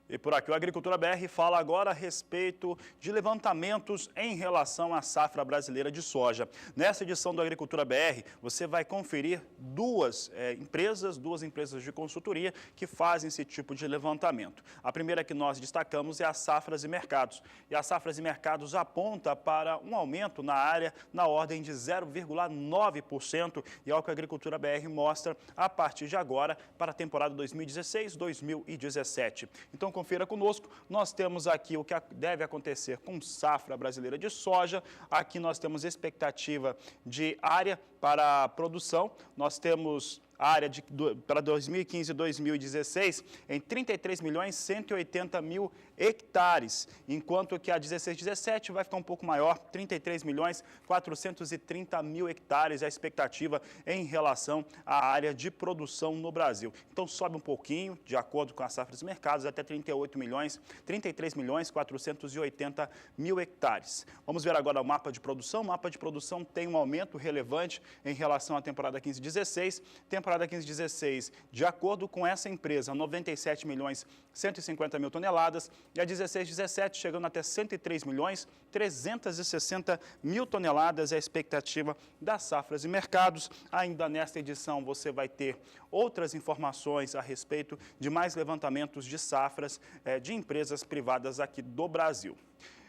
E por aqui o Agricultura BR fala agora a respeito de levantamentos em relação à safra brasileira de soja. Nessa edição do Agricultura BR, você vai conferir duas empresas de consultoria que fazem esse tipo de levantamento. A primeira que nós destacamos é a Safras e Mercados. E a Safras e Mercados aponta para um aumento na área na ordem de 0,9%, e é o que a Agricultura BR mostra a partir de agora para a temporada 2016-2017. Então, confira conosco, nós temos aqui o que deve acontecer com safra brasileira de soja. Aqui nós temos expectativa de área para a produção, nós temos a área para 2015 e 2016 em 33.180.000 hectares, enquanto que a 16-17 vai ficar um pouco maior, 33.430.000 hectares, a expectativa em relação à área de produção no Brasil. Então sobe um pouquinho, de acordo com as safras e mercados, até 33.480.000 hectares. Vamos ver agora o mapa de produção. O mapa de produção tem um aumento relevante em relação à temporada 15-16. Temporada 15-16, de acordo com essa empresa, 97.150.000 toneladas, e a 16-17 chegando até 103.360.000 toneladas, é a expectativa das safras e mercados. Ainda nesta edição você vai ter outras informações a respeito de mais levantamentos de safras de empresas privadas aqui do Brasil.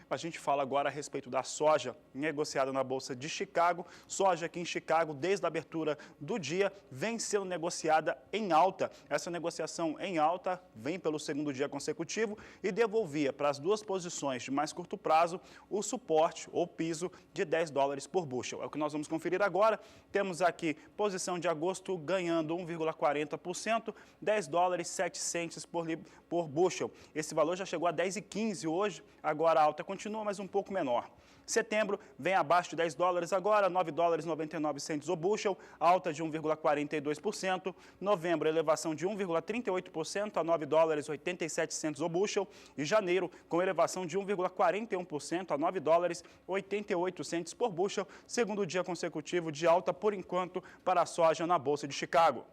A gente fala agora a respeito da soja negociada na Bolsa de Chicago. Soja aqui em Chicago, desde a abertura do dia, vem sendo negociada em alta. Essa negociação em alta vem pelo segundo dia consecutivo e devolvia para as duas posições de mais curto prazo o suporte ou piso de $10 por bushel. É o que nós vamos conferir agora. Temos aqui posição de agosto ganhando 1,40%, $10,07 por bushel. Esse valor já chegou a 10,15 hoje, agora a alta continua, mas um pouco menor. Setembro vem abaixo de $10 agora, $9,99 o bushel, alta de 1,42%. Novembro, elevação de 1,38% a $9,87 o bushel. E janeiro, com elevação de 1,41% a $9,88 por bushel, segundo dia consecutivo de alta, por enquanto, para a soja na Bolsa de Chicago.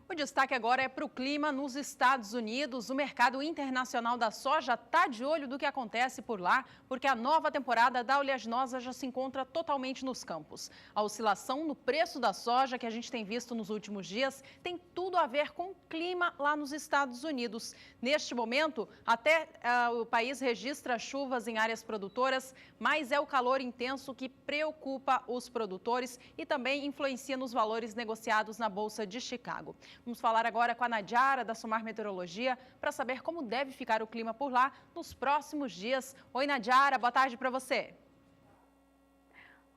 O destaque agora é para o clima nos Estados Unidos. O mercado internacional da soja está de olho do que acontece por lá, porque a nova temporada da oleaginosa já se encontra totalmente nos campos. A oscilação no preço da soja que a gente tem visto nos últimos dias tem tudo a ver com o clima lá nos Estados Unidos. Neste momento, até o país registra chuvas em áreas produtoras, mas é o calor intenso que preocupa os produtores e também influencia nos valores negociados na Bolsa de Chicago. Vamos falar agora com a Nadiara, da Somar Meteorologia, para saber como deve ficar o clima por lá nos próximos dias. Oi, Nadiara, boa tarde para você.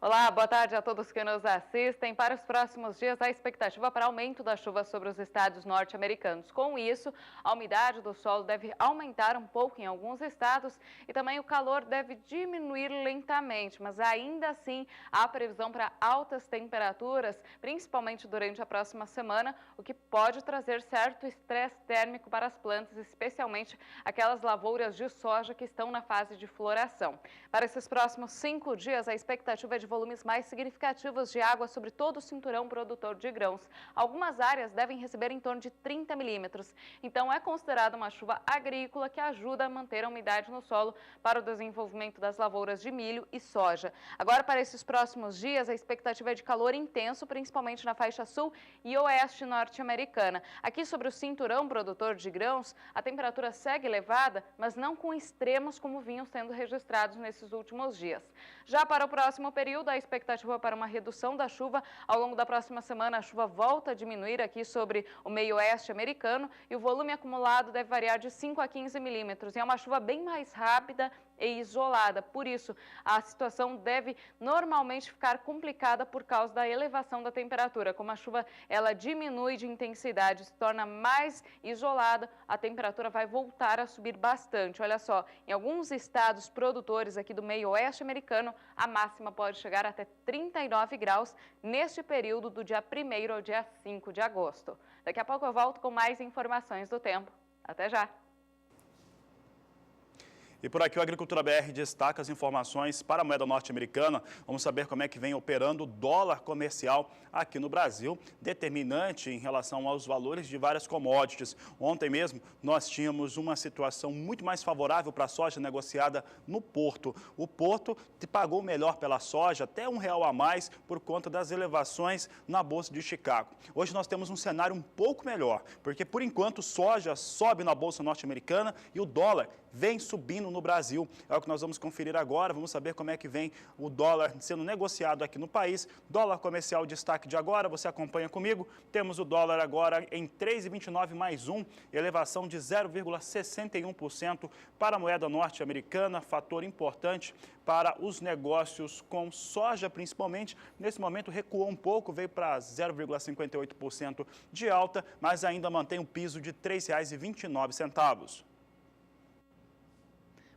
Olá, boa tarde a todos que nos assistem. Para os próximos dias, a expectativa para aumento da chuva sobre os estados norte-americanos. Com isso, a umidade do solo deve aumentar um pouco em alguns estados e também o calor deve diminuir lentamente, mas ainda assim há previsão para altas temperaturas, principalmente durante a próxima semana, o que pode trazer certo estresse térmico para as plantas, especialmente aquelas lavouras de soja que estão na fase de floração. Para esses próximos 5 dias, a expectativa é de volumes mais significativos de água sobre todo o cinturão produtor de grãos. Algumas áreas devem receber em torno de 30 milímetros. Então, é considerada uma chuva agrícola que ajuda a manter a umidade no solo para o desenvolvimento das lavouras de milho e soja. Agora, para esses próximos dias, a expectativa é de calor intenso, principalmente na faixa sul e oeste norte-americana. Aqui sobre o cinturão produtor de grãos, a temperatura segue elevada, mas não com extremos como vinham sendo registrados nesses últimos dias. Já para o próximo período, a expectativa para uma redução da chuva. Ao longo da próxima semana, a chuva volta a diminuir aqui sobre o meio oeste americano e o volume acumulado deve variar de 5 a 15 milímetros. E é uma chuva bem mais rápida e isolada. Por isso, a situação deve normalmente ficar complicada por causa da elevação da temperatura. Como a chuva ela diminui de intensidade, se torna mais isolada, a temperatura vai voltar a subir bastante. Olha só, em alguns estados produtores aqui do meio oeste americano, a máxima pode chegar até 39 graus neste período do dia 1º ao dia 5 de agosto. Daqui a pouco eu volto com mais informações do tempo. Até já! E por aqui o Agricultura BR destaca as informações para a moeda norte-americana. Vamos saber como é que vem operando o dólar comercial aqui no Brasil, determinante em relação aos valores de várias commodities. Ontem mesmo nós tínhamos uma situação muito mais favorável para a soja negociada no Porto. O Porto pagou melhor pela soja, até R$1 a mais, por conta das elevações na Bolsa de Chicago. Hoje nós temos um cenário um pouco melhor, porque por enquanto soja sobe na Bolsa norte-americana e o dólar vem subindo no Brasil. É o que nós vamos conferir agora, vamos saber como é que vem o dólar sendo negociado aqui no país. Dólar comercial, destaque de agora, você acompanha comigo. Temos o dólar agora em 3,29 mais 1, elevação de 0,61% para a moeda norte-americana, fator importante para os negócios com soja, principalmente. Nesse momento recuou um pouco, veio para 0,58% de alta, mas ainda mantém o piso de R$ 3,29.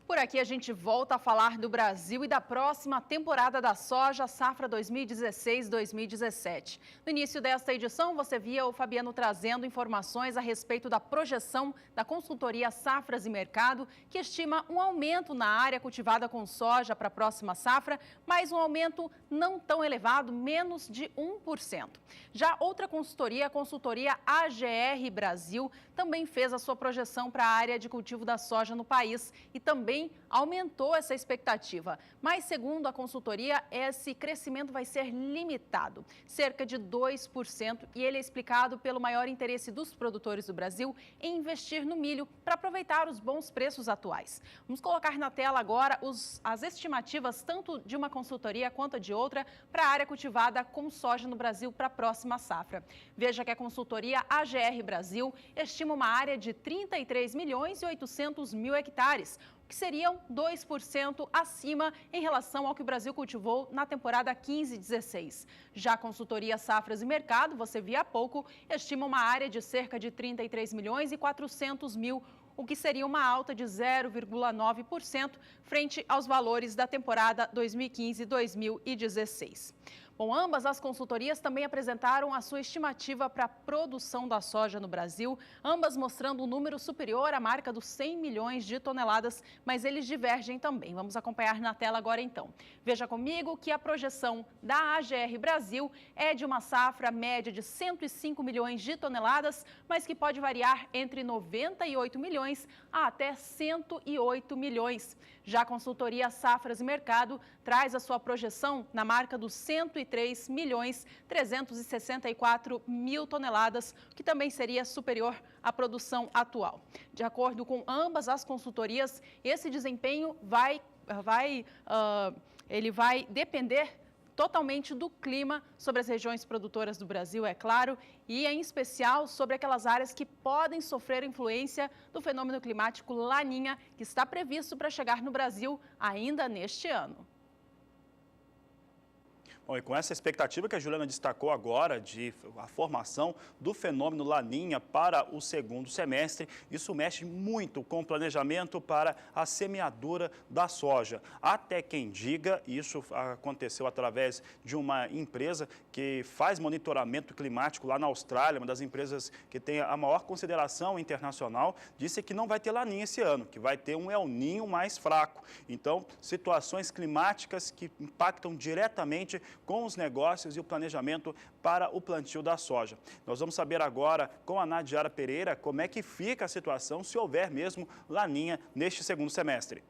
Por aqui a gente volta a falar do Brasil e da próxima temporada da soja, safra 2016-2017. No início desta edição, você via o Fabiano trazendo informações a respeito da projeção da consultoria Safras e Mercado, que estima um aumento na área cultivada com soja para a próxima safra, mas um aumento não tão elevado, menos de 1%. Já outra consultoria, a consultoria AGR Brasil, também fez a sua projeção para a área de cultivo da soja no país e também aumentou essa expectativa. Mas, segundo a consultoria, esse crescimento vai ser limitado, cerca de 2%, e ele é explicado pelo maior interesse dos produtores do Brasil em investir no milho para aproveitar os bons preços atuais. Vamos colocar na tela agora as estimativas tanto de uma consultoria quanto de outra para a área cultivada com soja no Brasil para a próxima safra. Veja que a consultoria AGR Brasil estima uma área de 33.800.000 hectares, que seriam 2% acima em relação ao que o Brasil cultivou na temporada 15-16. Já a consultoria Safras e Mercado, você via há pouco, estima uma área de cerca de 33.400.000, o que seria uma alta de 0,9% frente aos valores da temporada 2015-2016. Bom, ambas as consultorias também apresentaram a sua estimativa para a produção da soja no Brasil, ambas mostrando um número superior à marca dos 100 milhões de toneladas, mas eles divergem também. Vamos acompanhar na tela agora então. Veja comigo que a projeção da AGR Brasil é de uma safra média de 105 milhões de toneladas, mas que pode variar entre 98 milhões a até 108 milhões. Já a consultoria Safras e Mercado traz a sua projeção na marca dos 103.364.000 toneladas, que também seria superior à produção atual. De acordo com ambas as consultorias, esse desempenho vai depender totalmente do clima sobre as regiões produtoras do Brasil, é claro, e em especial sobre aquelas áreas que podem sofrer influência do fenômeno climático Laninha, que está previsto para chegar no Brasil ainda neste ano. Bom, e com essa expectativa que a Juliana destacou agora de a formação do fenômeno Laninha para o segundo semestre, isso mexe muito com o planejamento para a semeadura da soja. Até quem diga, isso aconteceu através de uma empresa que faz monitoramento climático lá na Austrália, uma das empresas que tem a maior consideração internacional, disse que não vai ter Laninha esse ano, que vai ter um El Niño mais fraco. Então, situações climáticas que impactam diretamente com os negócios e o planejamento para o plantio da soja. Nós vamos saber agora com a Nadiara Pereira como é que fica a situação se houver mesmo Laninha neste segundo semestre.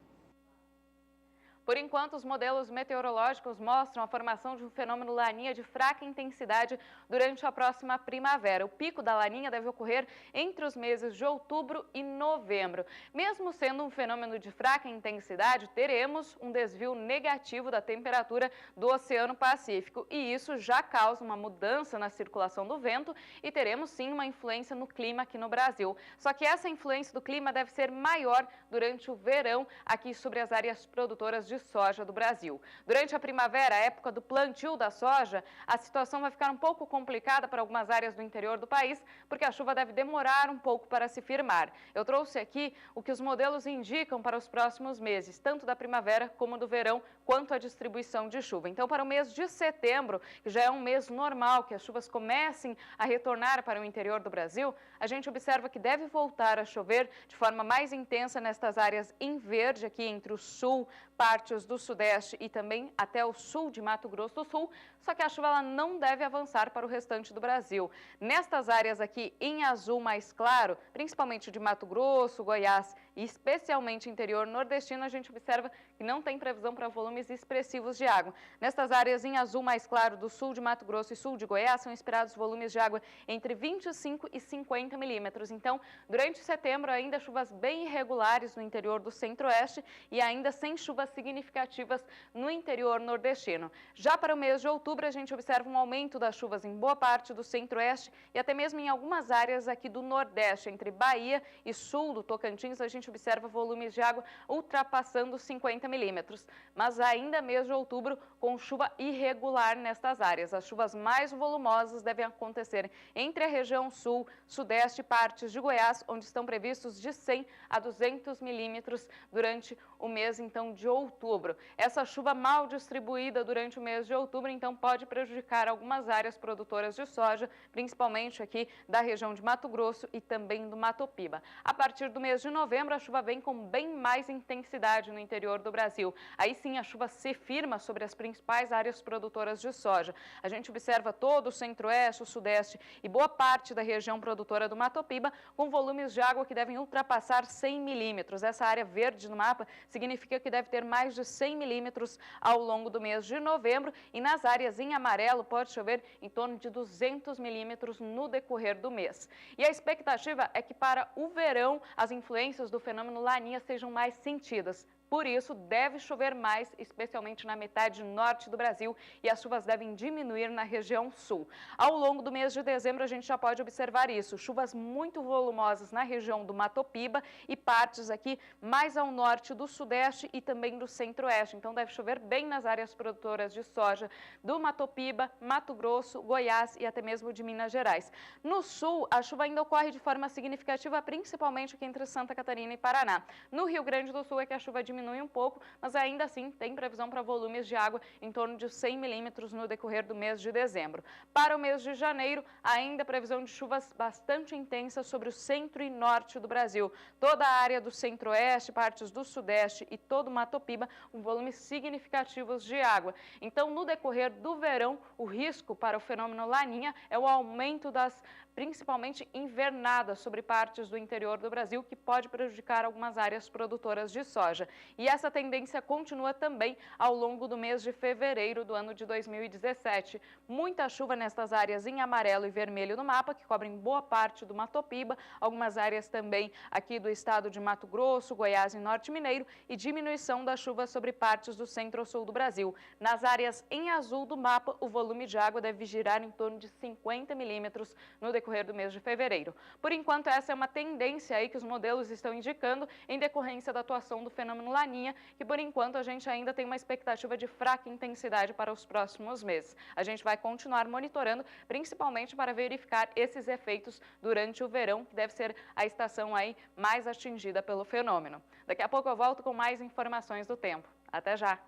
Por enquanto, os modelos meteorológicos mostram a formação de um fenômeno Laninha de fraca intensidade durante a próxima primavera. O pico da Laninha deve ocorrer entre os meses de outubro e novembro. Mesmo sendo um fenômeno de fraca intensidade, teremos um desvio negativo da temperatura do Oceano Pacífico. E isso já causa uma mudança na circulação do vento e teremos sim uma influência no clima aqui no Brasil. Só que essa influência do clima deve ser maior durante o verão aqui sobre as áreas produtoras de de soja do Brasil. Durante a primavera, a época do plantio da soja, a situação vai ficar um pouco complicada para algumas áreas do interior do país, porque a chuva deve demorar um pouco para se firmar. Eu trouxe aqui o que os modelos indicam para os próximos meses, tanto da primavera como do verão, quanto a distribuição de chuva. Então, para o mês de setembro, que já é um mês normal, que as chuvas comecem a retornar para o interior do Brasil, a gente observa que deve voltar a chover de forma mais intensa nestas áreas em verde, aqui entre o sul, partes do sudeste e também até o sul de Mato Grosso do Sul, só que a chuva ela não deve avançar para o restante do Brasil. Nestas áreas aqui em azul mais claro, principalmente de Mato Grosso, Goiás e especialmente interior nordestino, a gente observa que não tem previsão para volumes expressivos de água. Nestas áreas em azul mais claro do sul de Mato Grosso e sul de Goiás, são esperados volumes de água entre 25 e 50 milímetros. Então, durante setembro, ainda chuvas bem irregulares no interior do centro-oeste e ainda sem chuvas significativas no interior nordestino. Já para o mês de outubro, a gente observa um aumento das chuvas em boa parte do centro-oeste e até mesmo em algumas áreas aqui do nordeste, entre Bahia e sul do Tocantins, a gente observa volumes de água ultrapassando 50 milímetros. Mas ainda mês de outubro, com chuva irregular nestas áreas. As chuvas mais volumosas devem acontecer entre a região sul, sudeste e partes de Goiás, onde estão previstos de 100 a 200 milímetros durante o mês, então, de outubro. Essa chuva mal distribuída durante o mês de outubro, então, pode prejudicar algumas áreas produtoras de soja, principalmente aqui da região de Mato Grosso e também do Mato Piba. A partir do mês de novembro, a chuva vem com bem mais intensidade no interior do Brasil. Aí sim, a chuva se firma sobre as principais áreas produtoras de soja. A gente observa todo o centro-oeste, o sudeste e boa parte da região produtora do Mato Piba com volumes de água que devem ultrapassar 100 milímetros. Essa área verde no mapa significa que deve ter mais de 100 milímetros ao longo do mês de novembro e nas áreas em amarelo pode chover em torno de 200 milímetros no decorrer do mês. E a expectativa é que para o verão as influências do fenômeno Laninha sejam mais sentidas. Por isso, deve chover mais, especialmente na metade norte do Brasil, e as chuvas devem diminuir na região sul. Ao longo do mês de dezembro, a gente já pode observar isso. Chuvas muito volumosas na região do Mato Piba e partes aqui mais ao norte do sudeste e também do centro-oeste. Então, deve chover bem nas áreas produtoras de soja do Mato Piba, Mato Grosso, Goiás e até mesmo de Minas Gerais. No sul, a chuva ainda ocorre de forma significativa, principalmente aqui entre Santa Catarina e Paraná. No Rio Grande do Sul é que a chuva diminui um pouco, mas ainda assim tem previsão para volumes de água em torno de 100 milímetros no decorrer do mês de dezembro. Para o mês de janeiro, ainda previsão de chuvas bastante intensas sobre o centro e norte do Brasil. Toda a área do centro-oeste, partes do sudeste e todo o Mato Piba, com volumes significativos de água. Então, no decorrer do verão, o risco para o fenômeno Laninha é o aumento das principalmente invernadas sobre partes do interior do Brasil, que pode prejudicar algumas áreas produtoras de soja. E essa tendência continua também ao longo do mês de fevereiro do ano de 2017. Muita chuva nestas áreas em amarelo e vermelho no mapa, que cobrem boa parte do Mato Piba, algumas áreas também aqui do estado de Mato Grosso, Goiás e Norte Mineiro, e diminuição da chuva sobre partes do centro-sul do Brasil. Nas áreas em azul do mapa, o volume de água deve girar em torno de 50 milímetros no decorrer do mês de fevereiro. Por enquanto, essa é uma tendência aí que os modelos estão indicando em decorrência da atuação do fenômeno Laninha, que por enquanto a gente ainda tem uma expectativa de fraca intensidade para os próximos meses. A gente vai continuar monitorando, principalmente para verificar esses efeitos durante o verão, que deve ser a estação aí mais atingida pelo fenômeno. Daqui a pouco eu volto com mais informações do tempo. Até já!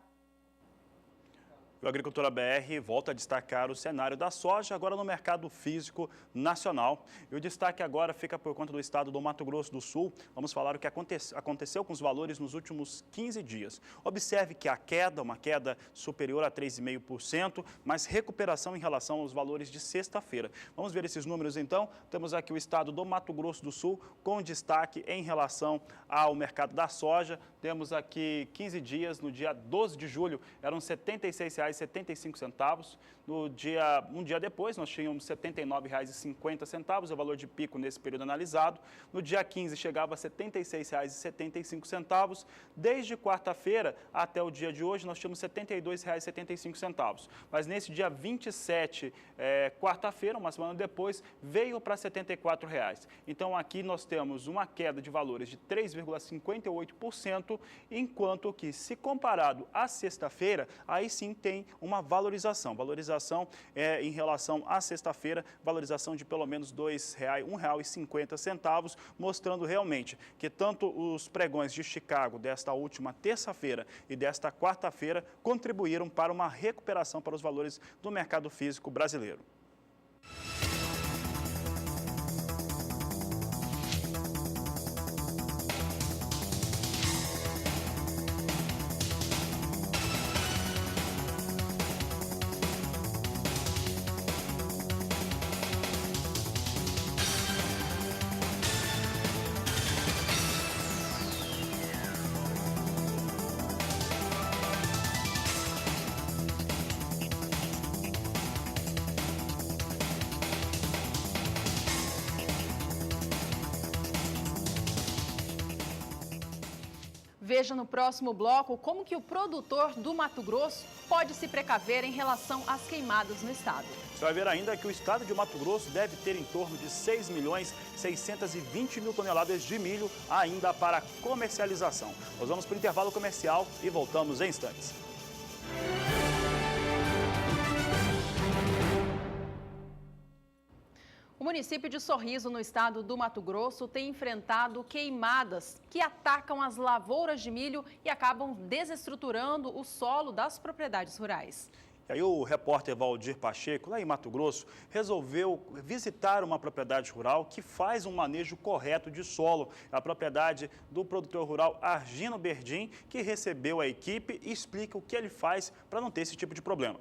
O Agricultura BR volta a destacar o cenário da soja, agora no mercado físico nacional. E o destaque agora fica por conta do estado do Mato Grosso do Sul. Vamos falar o que aconteceu com os valores nos últimos 15 dias. Observe que a queda, uma queda superior a 3,5%, mas recuperação em relação aos valores de sexta-feira. Vamos ver esses números então. Temos aqui o estado do Mato Grosso do Sul com destaque em relação ao mercado da soja. Temos aqui 15 dias, no dia 12 de julho, eram R$ 76,00 R$78,75. Um dia depois, nós tínhamos R$ 79,50, o valor de pico nesse período analisado. No dia 15, chegava a R$ 76,75. Desde quarta-feira até o dia de hoje, nós tínhamos R$ 72,75. Mas nesse dia 27, quarta-feira, uma semana depois, veio para R$ 74. Então, aqui nós temos uma queda de valores de 3,58%, enquanto que, se comparado à sexta-feira, aí sim tem uma valorização. Valorização em relação à sexta-feira, valorização de pelo menos R$ 1,50, mostrando realmente que tanto os pregões de Chicago desta última terça-feira e desta quarta-feira contribuíram para uma recuperação para os valores do mercado físico brasileiro. Veja no próximo bloco como que o produtor do Mato Grosso pode se precaver em relação às queimadas no estado. Você vai ver ainda que o estado de Mato Grosso deve ter em torno de 6.620.000 toneladas de milho ainda para comercialização. Nós vamos para o intervalo comercial e voltamos em instantes. O município de Sorriso, no estado do Mato Grosso, tem enfrentado queimadas que atacam as lavouras de milho e acabam desestruturando o solo das propriedades rurais. E aí o repórter Valdir Pacheco, lá em Mato Grosso, resolveu visitar uma propriedade rural que faz um manejo correto de solo. A propriedade do produtor rural Argino Berdim, que recebeu a equipe e explica o que ele faz para não ter esse tipo de problema.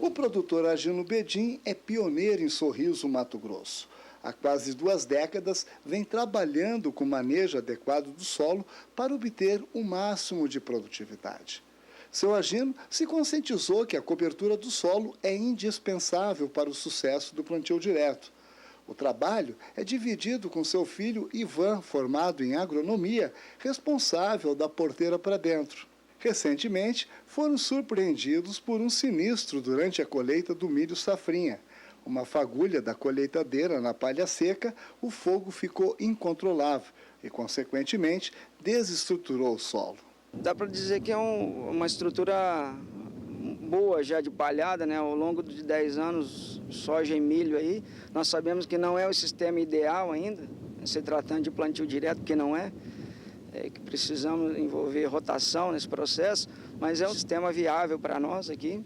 O produtor Argino Berdim é pioneiro em Sorriso, Mato Grosso. Há quase 2 décadas vem trabalhando com o manejo adequado do solo para obter o máximo de produtividade. Seu Argino se conscientizou que a cobertura do solo é indispensável para o sucesso do plantio direto. O trabalho é dividido com seu filho Ivan, formado em agronomia, responsável da porteira para dentro. Recentemente, foram surpreendidos por um sinistro durante a colheita do milho safrinha. Uma fagulha da colheitadeira na palha seca, o fogo ficou incontrolável e, consequentemente, desestruturou o solo. Dá para dizer que é uma estrutura boa já de palhada, né? Ao longo de 10 anos, soja e milho aí, nós sabemos que não é o sistema ideal ainda, se tratando de plantio direto, porque não é. Que precisamos envolver rotação nesse processo, mas é um sistema viável para nós aqui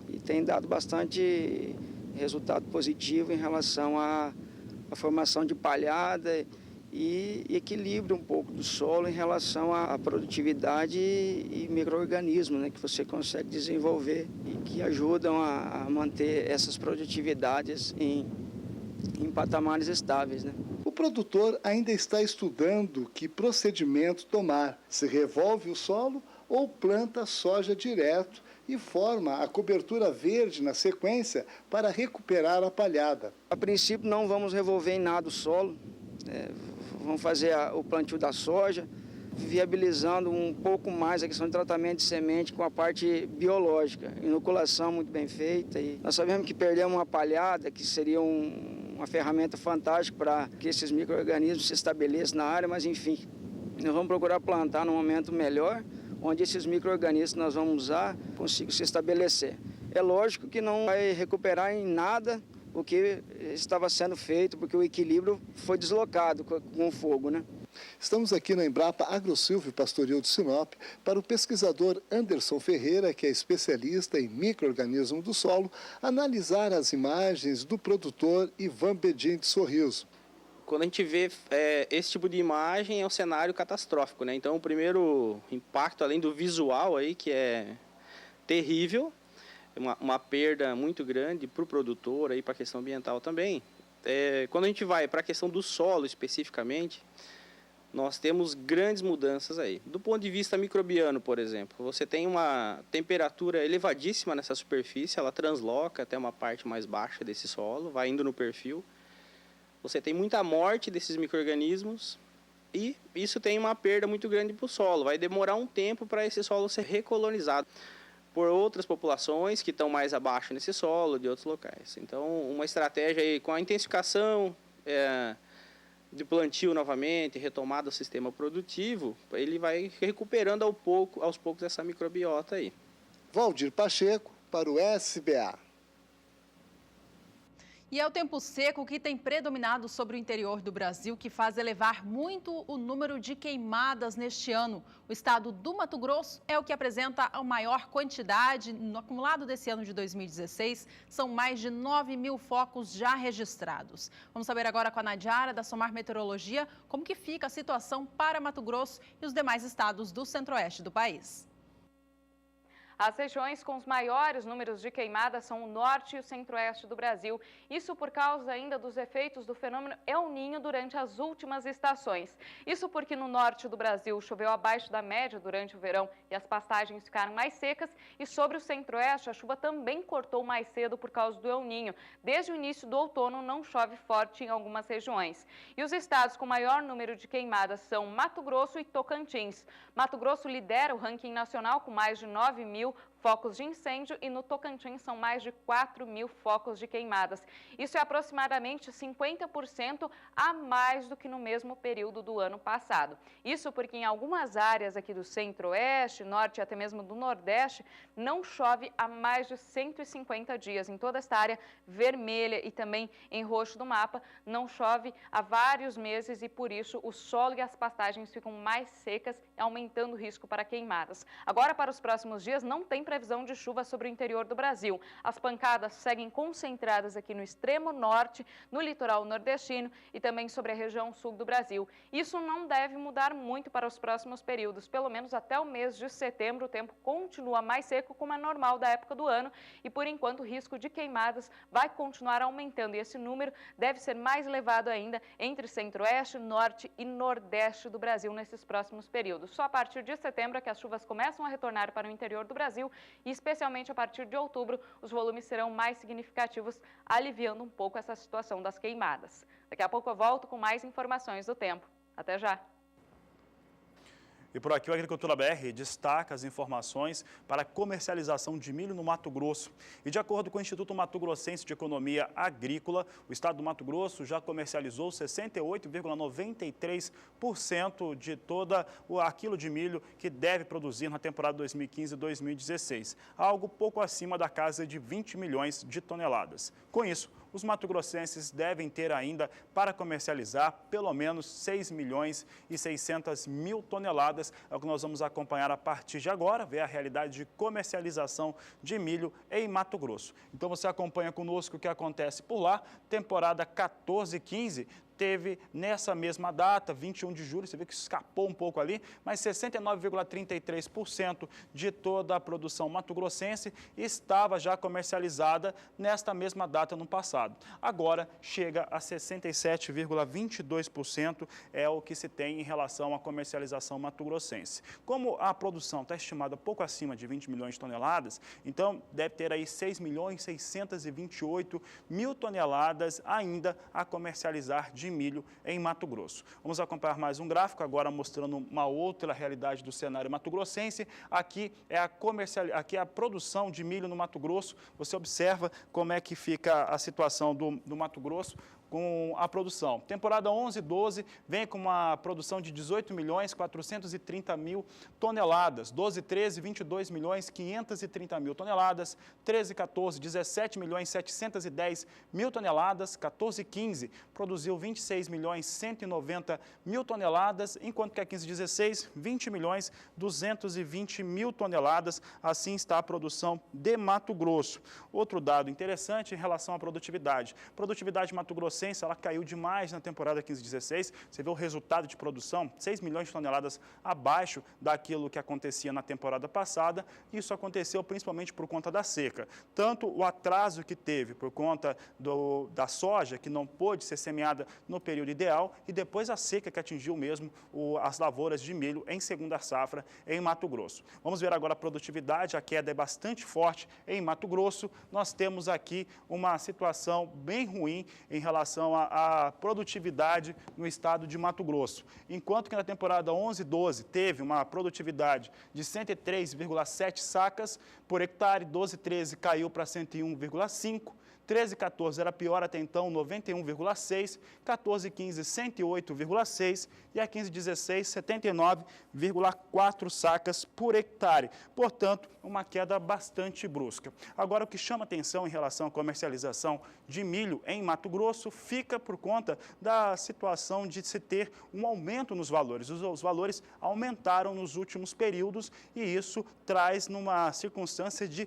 e tem dado bastante resultado positivo em relação à formação de palhada e equilíbrio um pouco do solo em relação à produtividade e micro-organismos, né, que você consegue desenvolver e que ajudam a manter essas produtividades em patamares estáveis, né? O produtor ainda está estudando que procedimento tomar, se revolve o solo ou planta soja direto e forma a cobertura verde na sequência para recuperar a palhada. A princípio não vamos revolver em nada o solo, vamos fazer o plantio da soja, viabilizando um pouco mais a questão de tratamento de semente com a parte biológica, inoculação muito bem feita. E nós sabemos que perdemos uma palhada, que seria uma ferramenta fantástica para que esses micro-organismos se estabeleçam na área, mas enfim, nós vamos procurar plantar num momento melhor, onde esses micro-organismos que nós vamos usar consigam se estabelecer. É lógico que não vai recuperar em nada o que estava sendo feito, porque o equilíbrio foi deslocado com o fogo, né? Estamos aqui na Embrapa AgroSilvio Pastoril de Sinop para o pesquisador Anderson Ferreira, que é especialista em micro-organismo do solo, analisar as imagens do produtor Ivan Berdim de Sorriso. Quando a gente vê esse tipo de imagem, é um cenário catastrófico, né? Então, o primeiro impacto, além do visual aí, que é terrível, uma perda muito grande para o produtor, para a questão ambiental também. Quando a gente vai para a questão do solo especificamente, nós temos grandes mudanças aí. Do ponto de vista microbiano, por exemplo, você tem uma temperatura elevadíssima nessa superfície, ela transloca até uma parte mais baixa desse solo, vai indo no perfil. Você tem muita morte desses micro-organismos e isso tem uma perda muito grande para o solo. Vai demorar um tempo para esse solo ser recolonizado por outras populações que estão mais abaixo nesse solo, de outros locais. Então, uma estratégia aí com a intensificação de plantio novamente, retomada do sistema produtivo, ele vai recuperando aos poucos essa microbiota aí. Valdir Pacheco, para o SBA. E é o tempo seco que tem predominado sobre o interior do Brasil, que faz elevar muito o número de queimadas neste ano. O estado do Mato Grosso é o que apresenta a maior quantidade. No acumulado desse ano de 2016, são mais de 9.000 focos já registrados. Vamos saber agora com a Nadiara, da Somar Meteorologia, como que fica a situação para Mato Grosso e os demais estados do centro-oeste do país. As regiões com os maiores números de queimadas são o norte e o centro-oeste do Brasil. Isso por causa ainda dos efeitos do fenômeno El Niño durante as últimas estações. Isso porque no norte do Brasil choveu abaixo da média durante o verão e as pastagens ficaram mais secas. E sobre o centro-oeste, a chuva também cortou mais cedo por causa do El Niño. Desde o início do outono não chove forte em algumas regiões. E os estados com maior número de queimadas são Mato Grosso e Tocantins. Mato Grosso lidera o ranking nacional com mais de 9.000 focos de incêndio e no Tocantins são mais de 4.000 focos de queimadas. Isso é aproximadamente 50% a mais do que no mesmo período do ano passado. Isso porque em algumas áreas aqui do centro-oeste, norte e até mesmo do nordeste, não chove há mais de 150 dias. Em toda esta área vermelha e também em roxo do mapa, não chove há vários meses e por isso o solo e as pastagens ficam mais secas, aumentando o risco para queimadas. Agora, para os próximos dias, não tem previsão de chuva sobre o interior do Brasil. As pancadas seguem concentradas aqui no extremo norte, no litoral nordestino e também sobre a região sul do Brasil. Isso não deve mudar muito para os próximos períodos, pelo menos até o mês de setembro. O tempo continua mais seco, como é normal da época do ano, e por enquanto o risco de queimadas vai continuar aumentando e esse número deve ser mais elevado ainda entre centro-oeste, norte e nordeste do Brasil nesses próximos períodos. Só a partir de setembro é que as chuvas começam a retornar para o interior do Brasil e especialmente a partir de outubro os volumes serão mais significativos, aliviando um pouco essa situação das queimadas. Daqui a pouco eu volto com mais informações do tempo. Até já! E por aqui o Agricultura BR destaca as informações para a comercialização de milho no Mato Grosso. E de acordo com o Instituto Mato Grossense de Economia Agrícola, o estado do Mato Grosso já comercializou 68,93% de toda aquilo de milho que deve produzir na temporada 2015-2016, algo pouco acima da casa de 20 milhões de toneladas. Com isso, os mato-grossenses devem ter ainda para comercializar pelo menos 6 milhões e 600 mil toneladas. É o que nós vamos acompanhar a partir de agora, ver a realidade de comercialização de milho em Mato Grosso. Então você acompanha conosco o que acontece por lá, temporada 14-15. Teve nessa mesma data, 21 de julho, você vê que escapou um pouco ali, mas 69,33% de toda a produção mato-grossense estava já comercializada nesta mesma data no passado. Agora chega a 67,22% é o que se tem em relação à comercialização mato-grossense. Como a produção está estimada pouco acima de 20 milhões de toneladas, então deve ter aí 6 milhões 628 mil toneladas ainda a comercializar de milho em Mato Grosso. Vamos acompanhar mais um gráfico agora mostrando uma outra realidade do cenário mato-grossense. Aqui é a produção de milho no Mato Grosso. Você observa como é que fica a situação do Mato Grosso com a produção. Temporada 11-12 vem com uma produção de 18 milhões 430 mil toneladas. 12-13, 22 milhões 530 mil toneladas. 13-14, 17 milhões 710 mil toneladas. 14-15 produziu 26 milhões 190 mil toneladas, enquanto que a 15-16, 20 milhões 220 mil toneladas. Assim está a produção de Mato Grosso. Outro dado interessante em relação à produtividade. Produtividade de Mato Grosso Grossense, ela caiu demais na temporada 15-16. Você vê o resultado de produção, 6 milhões de toneladas abaixo daquilo que acontecia na temporada passada. Isso aconteceu principalmente por conta da seca. Tanto o atraso que teve por conta da soja, que não pôde ser semeada no período ideal, e depois a seca que atingiu mesmo as lavouras de milho em segunda safra em Mato Grosso. Vamos ver agora a produtividade. A queda é bastante forte em Mato Grosso. Nós temos aqui uma situação bem ruim em relação à produtividade no estado de Mato Grosso. Enquanto que na temporada 11-12 teve uma produtividade de 103,7 sacas por hectare, 12-13 caiu para 101,5. 13-14 era pior até então, 91,6, 14-15, 108,6 e a 15-16, 79,4 sacas por hectare. Portanto, uma queda bastante brusca. Agora, o que chama atenção em relação à comercialização de milho em Mato Grosso fica por conta da situação de se ter um aumento nos valores. Os valores aumentaram nos últimos períodos e isso traz numa circunstância de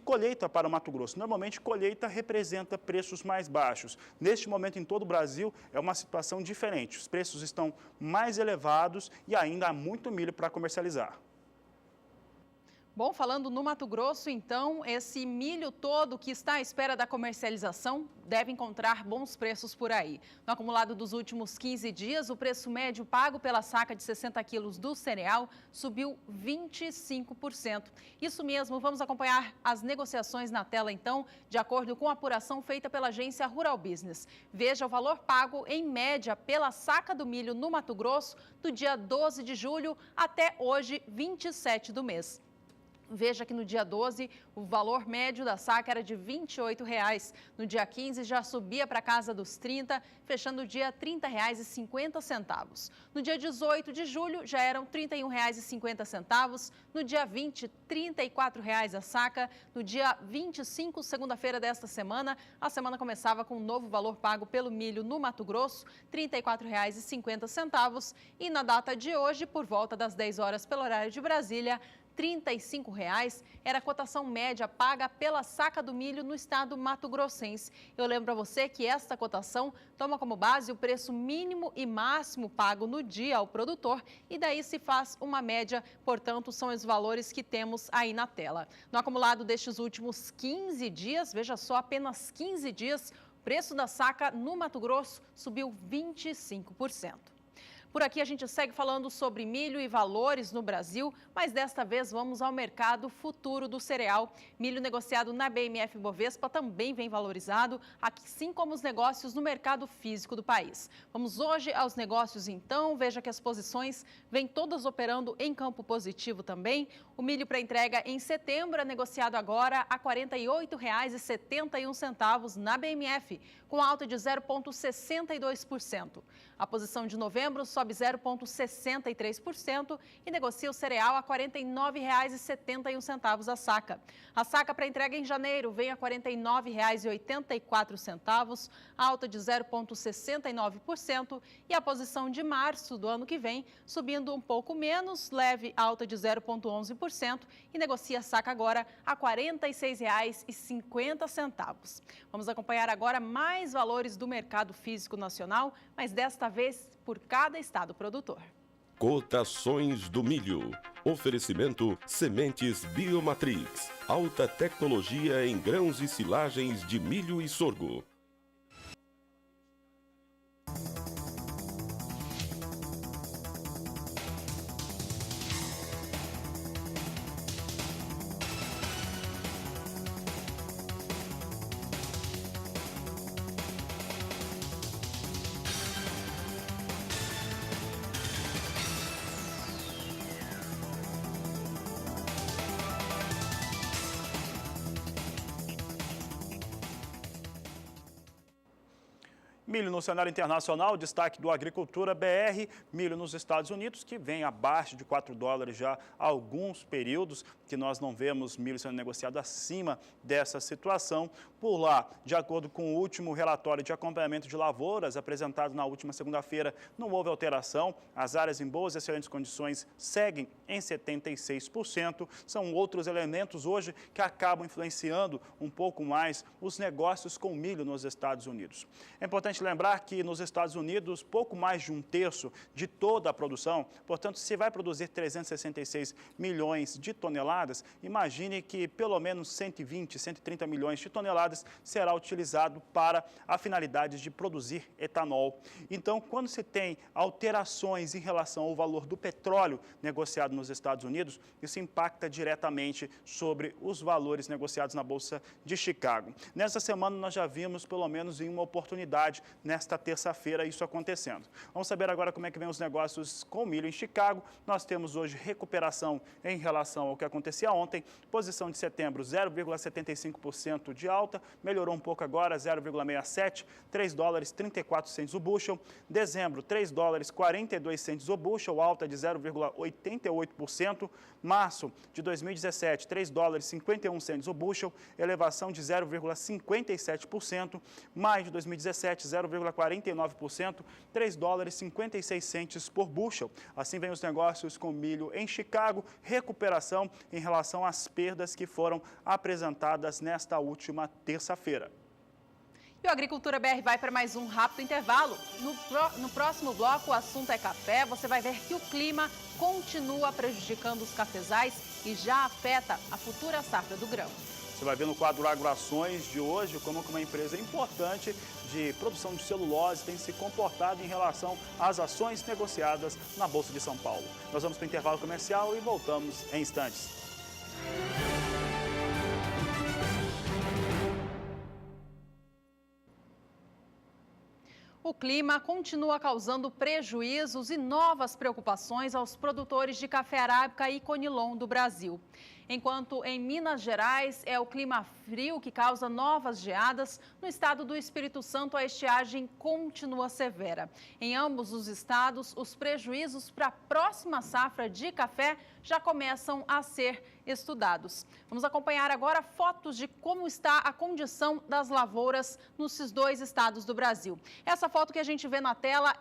colheita para o Mato Grosso. Normalmente, colheita representa preços mais baixos. Neste momento, em todo o Brasil, é uma situação diferente. Os preços estão mais elevados e ainda há muito milho para comercializar. Bom, falando no Mato Grosso, então, esse milho todo que está à espera da comercialização deve encontrar bons preços por aí. No acumulado dos últimos 15 dias, o preço médio pago pela saca de 60 quilos do cereal subiu 25%. Isso mesmo, vamos acompanhar as negociações na tela, então, de acordo com a apuração feita pela agência Rural Business. Veja o valor pago, em média, pela saca do milho no Mato Grosso, do dia 12 de julho até hoje, 27 do mês. Veja que no dia 12, o valor médio da saca era de R$ 28,00. No dia 15, já subia para casa dos R$ 30,00, fechando o dia R$ 30,50. No dia 18 de julho, já eram R$ 31,50. No dia 20, R$ 34,00 a saca. No dia 25, segunda-feira desta semana, a semana começava com um novo valor pago pelo milho no Mato Grosso, R$ 34,50. E na data de hoje, por volta das 10 horas pelo horário de Brasília, R$ 35,00 era a cotação média paga pela saca do milho no estado mato-grossense. Eu lembro para você que esta cotação toma como base o preço mínimo e máximo pago no dia ao produtor e daí se faz uma média, portanto, são os valores que temos aí na tela. No acumulado destes últimos 15 dias, veja só, apenas 15 dias, o preço da saca no Mato Grosso subiu 25%. Por aqui a gente segue falando sobre milho e valores no Brasil, mas desta vez vamos ao mercado futuro do cereal. Milho negociado na BMF Bovespa também vem valorizado, assim como os negócios no mercado físico do país. Vamos hoje aos negócios então, veja que as posições vêm todas operando em campo positivo também. O milho para entrega em setembro é negociado agora a R$ 48,71 na BMF, com alta de 0,62%. A posição de novembro sobe 0,63% e negocia o cereal a R$ 49,71 a saca. A saca para entrega em janeiro vem a R$ 49,84, alta de 0,69%, e a posição de março do ano que vem subindo um pouco menos, leve alta de 0,11% e negocia a saca agora a R$ 46,50. Vamos acompanhar agora mais valores do mercado físico nacional, mas desta vez por cada estado produtor. Cotações do milho. Oferecimento Sementes Biomatrix. Alta tecnologia em grãos e silagens de milho e sorgo. Milho no cenário internacional, destaque do Agricultura BR, milho nos Estados Unidos, que vem abaixo de $4 já há alguns períodos, que nós não vemos milho sendo negociado acima dessa situação. Por lá, de acordo com o último relatório de acompanhamento de lavouras, apresentado na última segunda-feira, não houve alteração. As áreas em boas e excelentes condições seguem em 76%. São outros elementos hoje que acabam influenciando um pouco mais os negócios com milho nos Estados Unidos. É importante lembrar que nos Estados Unidos, pouco mais de 1/3 de toda a produção, portanto, se vai produzir 366 milhões de toneladas, imagine que pelo menos 120, 130 milhões de toneladas será utilizado para a finalidade de produzir etanol. Então, quando se tem alterações em relação ao valor do petróleo negociado nos Estados Unidos, isso impacta diretamente sobre os valores negociados na Bolsa de Chicago. Nessa semana, nós já vimos, pelo menos em uma oportunidade, nesta terça-feira, isso acontecendo. Vamos saber agora como é que vem os negócios com milho em Chicago. Nós temos hoje recuperação em relação ao que acontecia ontem. Posição de setembro, 0,75% de alta, melhorou um pouco agora, 0,67, $3,34 o bushel. Dezembro, $3,42 o bushel, alta de 0,88%. Março de 2017, $3,51 o bushel, elevação de 0,57%. Maio de 2017, 0,49%, $3,56 por bushel. Assim vem os negócios com milho em Chicago, recuperação em relação às perdas que foram apresentadas nesta última terça-feira. E o Agricultura BR vai para mais um rápido intervalo. No próximo bloco, o assunto é café. Você vai ver que o clima continua prejudicando os cafezais e já afeta a futura safra do grão. Você vai ver no quadro Agroações de hoje como uma empresa importante de produção de celulose tem se comportado em relação às ações negociadas na Bolsa de São Paulo. Nós vamos para o intervalo comercial e voltamos em instantes. O clima continua causando prejuízos e novas preocupações aos produtores de café arábica e conilon do Brasil. Enquanto em Minas Gerais é o clima frio que causa novas geadas, no estado do Espírito Santo a estiagem continua severa. Em ambos os estados, os prejuízos para a próxima safra de café já começam a ser estudados. Vamos acompanhar agora fotos de como está a condição das lavouras nesses dois estados do Brasil. Essa foto que a gente vê na tela,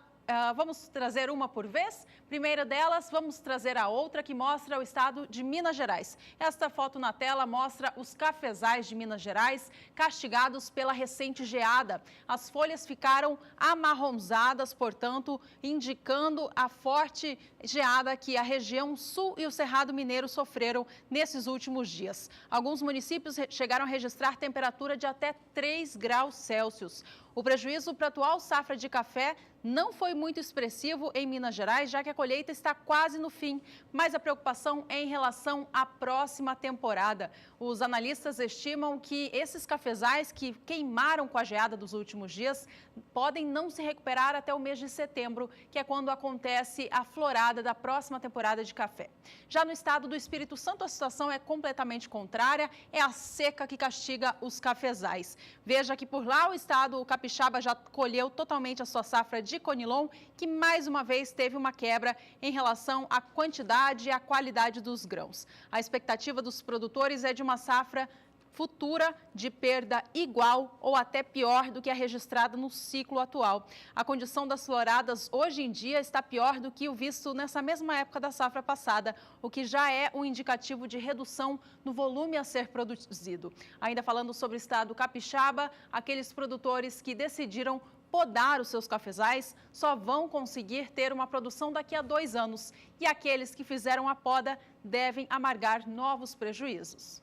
vamos trazer uma por vez? Primeira delas, vamos trazer a outra que mostra o estado de Minas Gerais. Esta foto na tela mostra os cafezais de Minas Gerais castigados pela recente geada. As folhas ficaram amarronzadas, portanto, indicando a forte geada que a região sul e o Cerrado Mineiro sofreram nesses últimos dias. Alguns municípios chegaram a registrar temperatura de até 3 graus Celsius. O prejuízo para a atual safra de café não foi muito expressivo em Minas Gerais, já que a colheita está quase no fim, mas a preocupação é em relação à próxima temporada. Os analistas estimam que esses cafezais que queimaram com a geada dos últimos dias podem não se recuperar até o mês de setembro, que é quando acontece a florada da próxima temporada de café. Já no estado do Espírito Santo, a situação é completamente contrária, é a seca que castiga os cafezais. Veja que por lá o capixaba já colheu totalmente a sua safra de conilon, que mais uma vez teve uma quebra em relação à quantidade e à qualidade dos grãos. A expectativa dos produtores é de uma safra futura de perda igual ou até pior do que a registrada no ciclo atual. A condição das floradas hoje em dia está pior do que o visto nessa mesma época da safra passada, o que já é um indicativo de redução no volume a ser produzido. Ainda falando sobre o estado capixaba, aqueles produtores que decidiram podar os seus cafezais só vão conseguir ter uma produção daqui a 2 anos. E aqueles que fizeram a poda devem amargar novos prejuízos.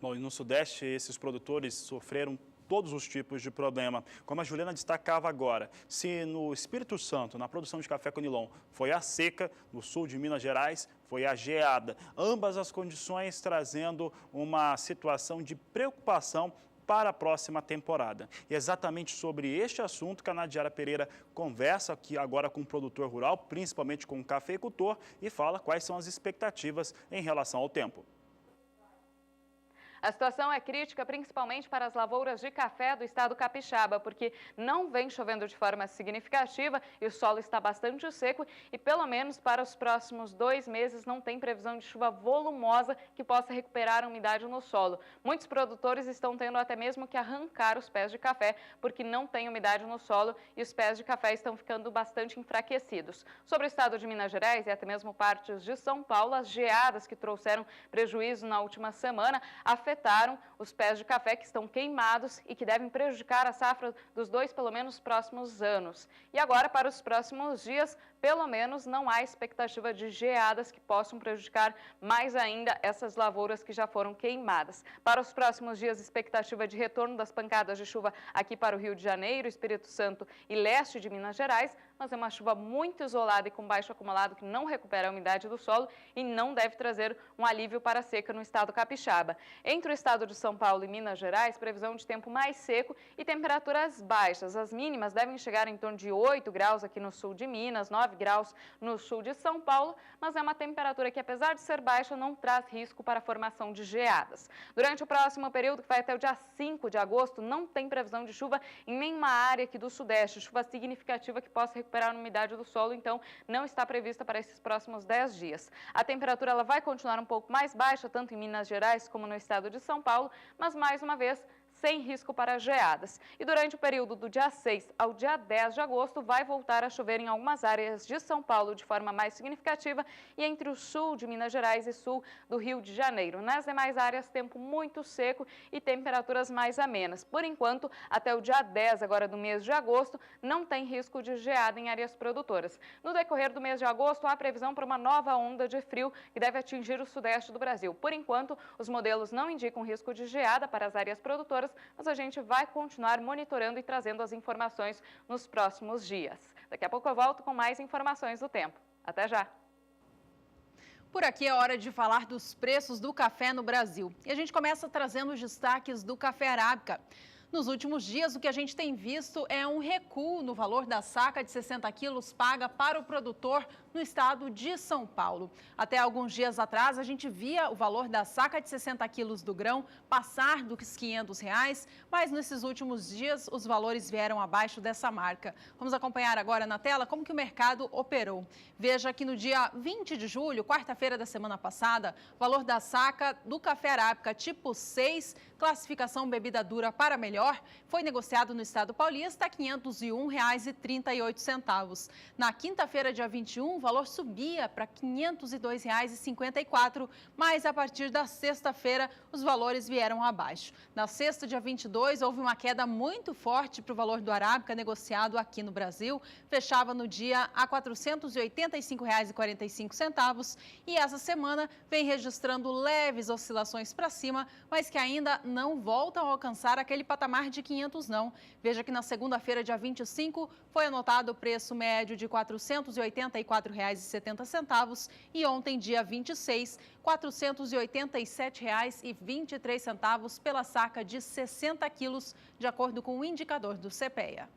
Bom, e no Sudeste, esses produtores sofreram todos os tipos de problema. Como a Juliana destacava agora, se no Espírito Santo, na produção de café conilon, foi a seca, no sul de Minas Gerais, foi a geada. Ambas as condições trazendo uma situação de preocupação para a próxima temporada. E exatamente sobre este assunto que a Nadiara Pereira conversa aqui agora com o produtor rural, principalmente com o cafeicultor, e fala quais são as expectativas em relação ao tempo. A situação é crítica principalmente para as lavouras de café do estado capixaba, porque não vem chovendo de forma significativa e o solo está bastante seco e pelo menos para os próximos 2 meses não tem previsão de chuva volumosa que possa recuperar a umidade no solo. Muitos produtores estão tendo até mesmo que arrancar os pés de café porque não tem umidade no solo e os pés de café estão ficando bastante enfraquecidos. Sobre o estado de Minas Gerais e até mesmo partes de São Paulo, as geadas que trouxeram prejuízo na última semana afetaram os pés de café que estão queimados e que devem prejudicar a safra dos 2, pelo menos, próximos anos. E agora, para os próximos dias, pelo menos não há expectativa de geadas que possam prejudicar mais ainda essas lavouras que já foram queimadas. Para os próximos dias, expectativa de retorno das pancadas de chuva aqui para o Rio de Janeiro, Espírito Santo e leste de Minas Gerais, mas é uma chuva muito isolada e com baixo acumulado que não recupera a umidade do solo e não deve trazer um alívio para a seca no estado capixaba. Entre o estado de São Paulo e Minas Gerais, previsão de tempo mais seco e temperaturas baixas. As mínimas devem chegar em torno de 8 graus aqui no sul de Minas, 9 graus no sul de São Paulo, mas é uma temperatura que, apesar de ser baixa, não traz risco para a formação de geadas. Durante o próximo período, que vai até o dia 5 de agosto, não tem previsão de chuva em nenhuma área aqui do sudeste, chuva significativa que possa recuperar a umidade do solo, então não está prevista para esses próximos 10 dias. A temperatura ela vai continuar um pouco mais baixa, tanto em Minas Gerais como no estado de São Paulo, mas mais uma vez sem risco para geadas. E durante o período do dia 6 ao dia 10 de agosto, vai voltar a chover em algumas áreas de São Paulo de forma mais significativa e entre o sul de Minas Gerais e sul do Rio de Janeiro. Nas demais áreas, tempo muito seco e temperaturas mais amenas. Por enquanto, até o dia 10 agora do mês de agosto, não tem risco de geada em áreas produtoras. No decorrer do mês de agosto, há previsão para uma nova onda de frio que deve atingir o sudeste do Brasil. Por enquanto, os modelos não indicam risco de geada para as áreas produtoras, mas a gente vai continuar monitorando e trazendo as informações nos próximos dias. Daqui a pouco eu volto com mais informações do tempo. Até já! Por aqui é hora de falar dos preços do café no Brasil. E a gente começa trazendo os destaques do café arábica. Nos últimos dias, o que a gente tem visto é um recuo no valor da saca de 60 quilos paga para o produtor no estado de São Paulo. Até alguns dias atrás, a gente via o valor da saca de 60 quilos do grão passar dos R$500, mas nesses últimos dias os valores vieram abaixo dessa marca. Vamos acompanhar agora na tela como que o mercado operou. Veja que no dia 20 de julho, quarta-feira da semana passada, o valor da saca do café arábica tipo 6, classificação bebida dura para melhor, foi negociado no estado paulista a R$ 501,38. Na quinta-feira, dia 21, o valor subia para R$ 502,54, mas a partir da sexta-feira os valores vieram abaixo. Na sexta, dia 22, houve uma queda muito forte para o valor do arábica negociado aqui no Brasil, fechava no dia a R$ 485,45 e essa semana vem registrando leves oscilações para cima, mas que ainda não voltam a alcançar aquele patamar de 500 não. Veja que na segunda-feira, dia 25, foi anotado o preço médio de R$ 484,70 e ontem, dia 26, R$ 487,23 pela saca de 60 quilos, de acordo com o indicador do CPEA.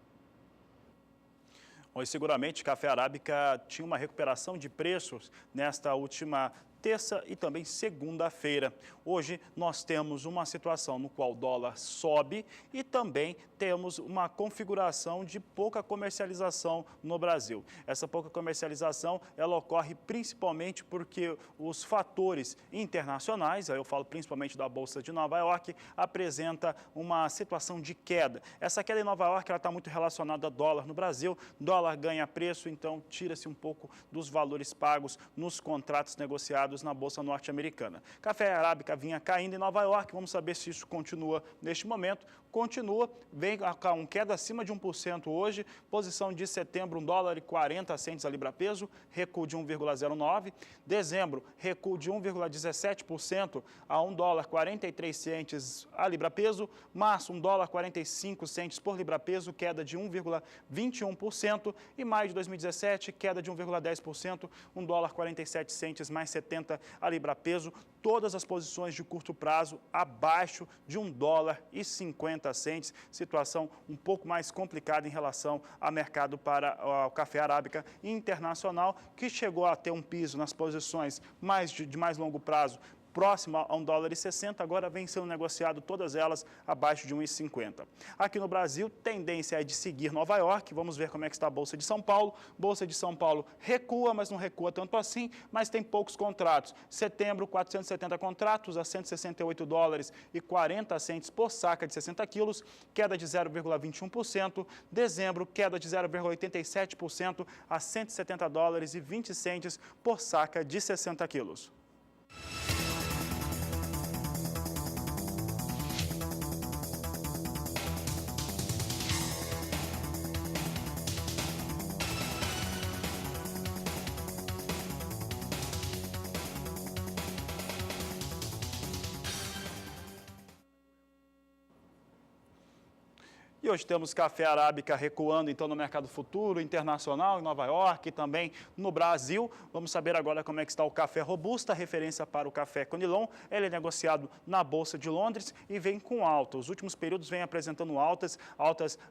Bom, e seguramente, café arábica tinha uma recuperação de preços nesta última terça e também segunda-feira. Hoje nós temos uma situação no qual o dólar sobe e também temos uma configuração de pouca comercialização no Brasil. Essa pouca comercialização, ela ocorre principalmente porque os fatores internacionais, eu falo principalmente da Bolsa de Nova York, apresenta uma situação de queda. Essa queda em Nova York está muito relacionada ao dólar no Brasil. Dólar ganha preço, então tira-se um pouco dos valores pagos nos contratos negociados na Bolsa norte-americana. Café arábica vinha caindo em Nova York, vamos saber se isso continua neste momento. Continua, vem com queda acima de 1% hoje, posição de setembro, $1,40 a libra-peso, recuo de 1,09%. Dezembro, recuo de 1,17% a $1,43 a libra-peso. Março, $1,45 por libra-peso, queda de 1,21%. E maio de 2017, queda de 1,10%, $1,47 mais 70 a libra-peso. Todas as posições de curto prazo abaixo de $1,50. Situação um pouco mais complicada em relação ao mercado para o café arábica internacional, que chegou a ter um piso nas posições de mais longo prazo próximo a $1,60, agora vem sendo negociado todas elas abaixo de 1,50. Aqui no Brasil, tendência é de seguir Nova York. Vamos ver como é que está a Bolsa de São Paulo. Bolsa de São Paulo recua, mas não recua tanto assim, mas tem poucos contratos. Setembro, 470 contratos a $168,40 por saca de 60 quilos, queda de 0,21%. Dezembro, queda de 0,87% a $170,20 por saca de 60 quilos. E hoje temos café arábica recuando, então, no mercado futuro, internacional, em Nova York e também no Brasil. Vamos saber agora como é que está o café robusta, referência para o café Conilon. Ele é negociado na Bolsa de Londres e vem com alta. Os últimos períodos vem apresentando altas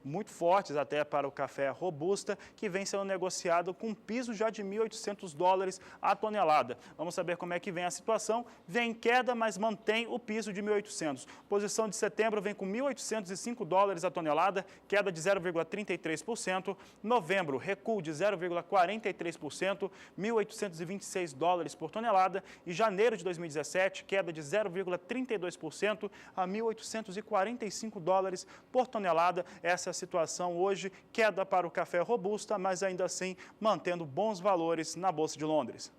muito fortes até para o café robusta, que vem sendo negociado com piso já de $1.800 a tonelada. Vamos saber como é que vem a situação. Vem em queda, mas mantém o piso de 1.800. Posição de setembro vem com $1.805 a tonelada, queda de 0,33%. Novembro, recuo de 0,43%, $1.826 por tonelada. E janeiro de 2017, queda de 0,32% a $1.845 por tonelada. Essa é a situação hoje, queda para o café robusta, mas ainda assim mantendo bons valores na Bolsa de Londres.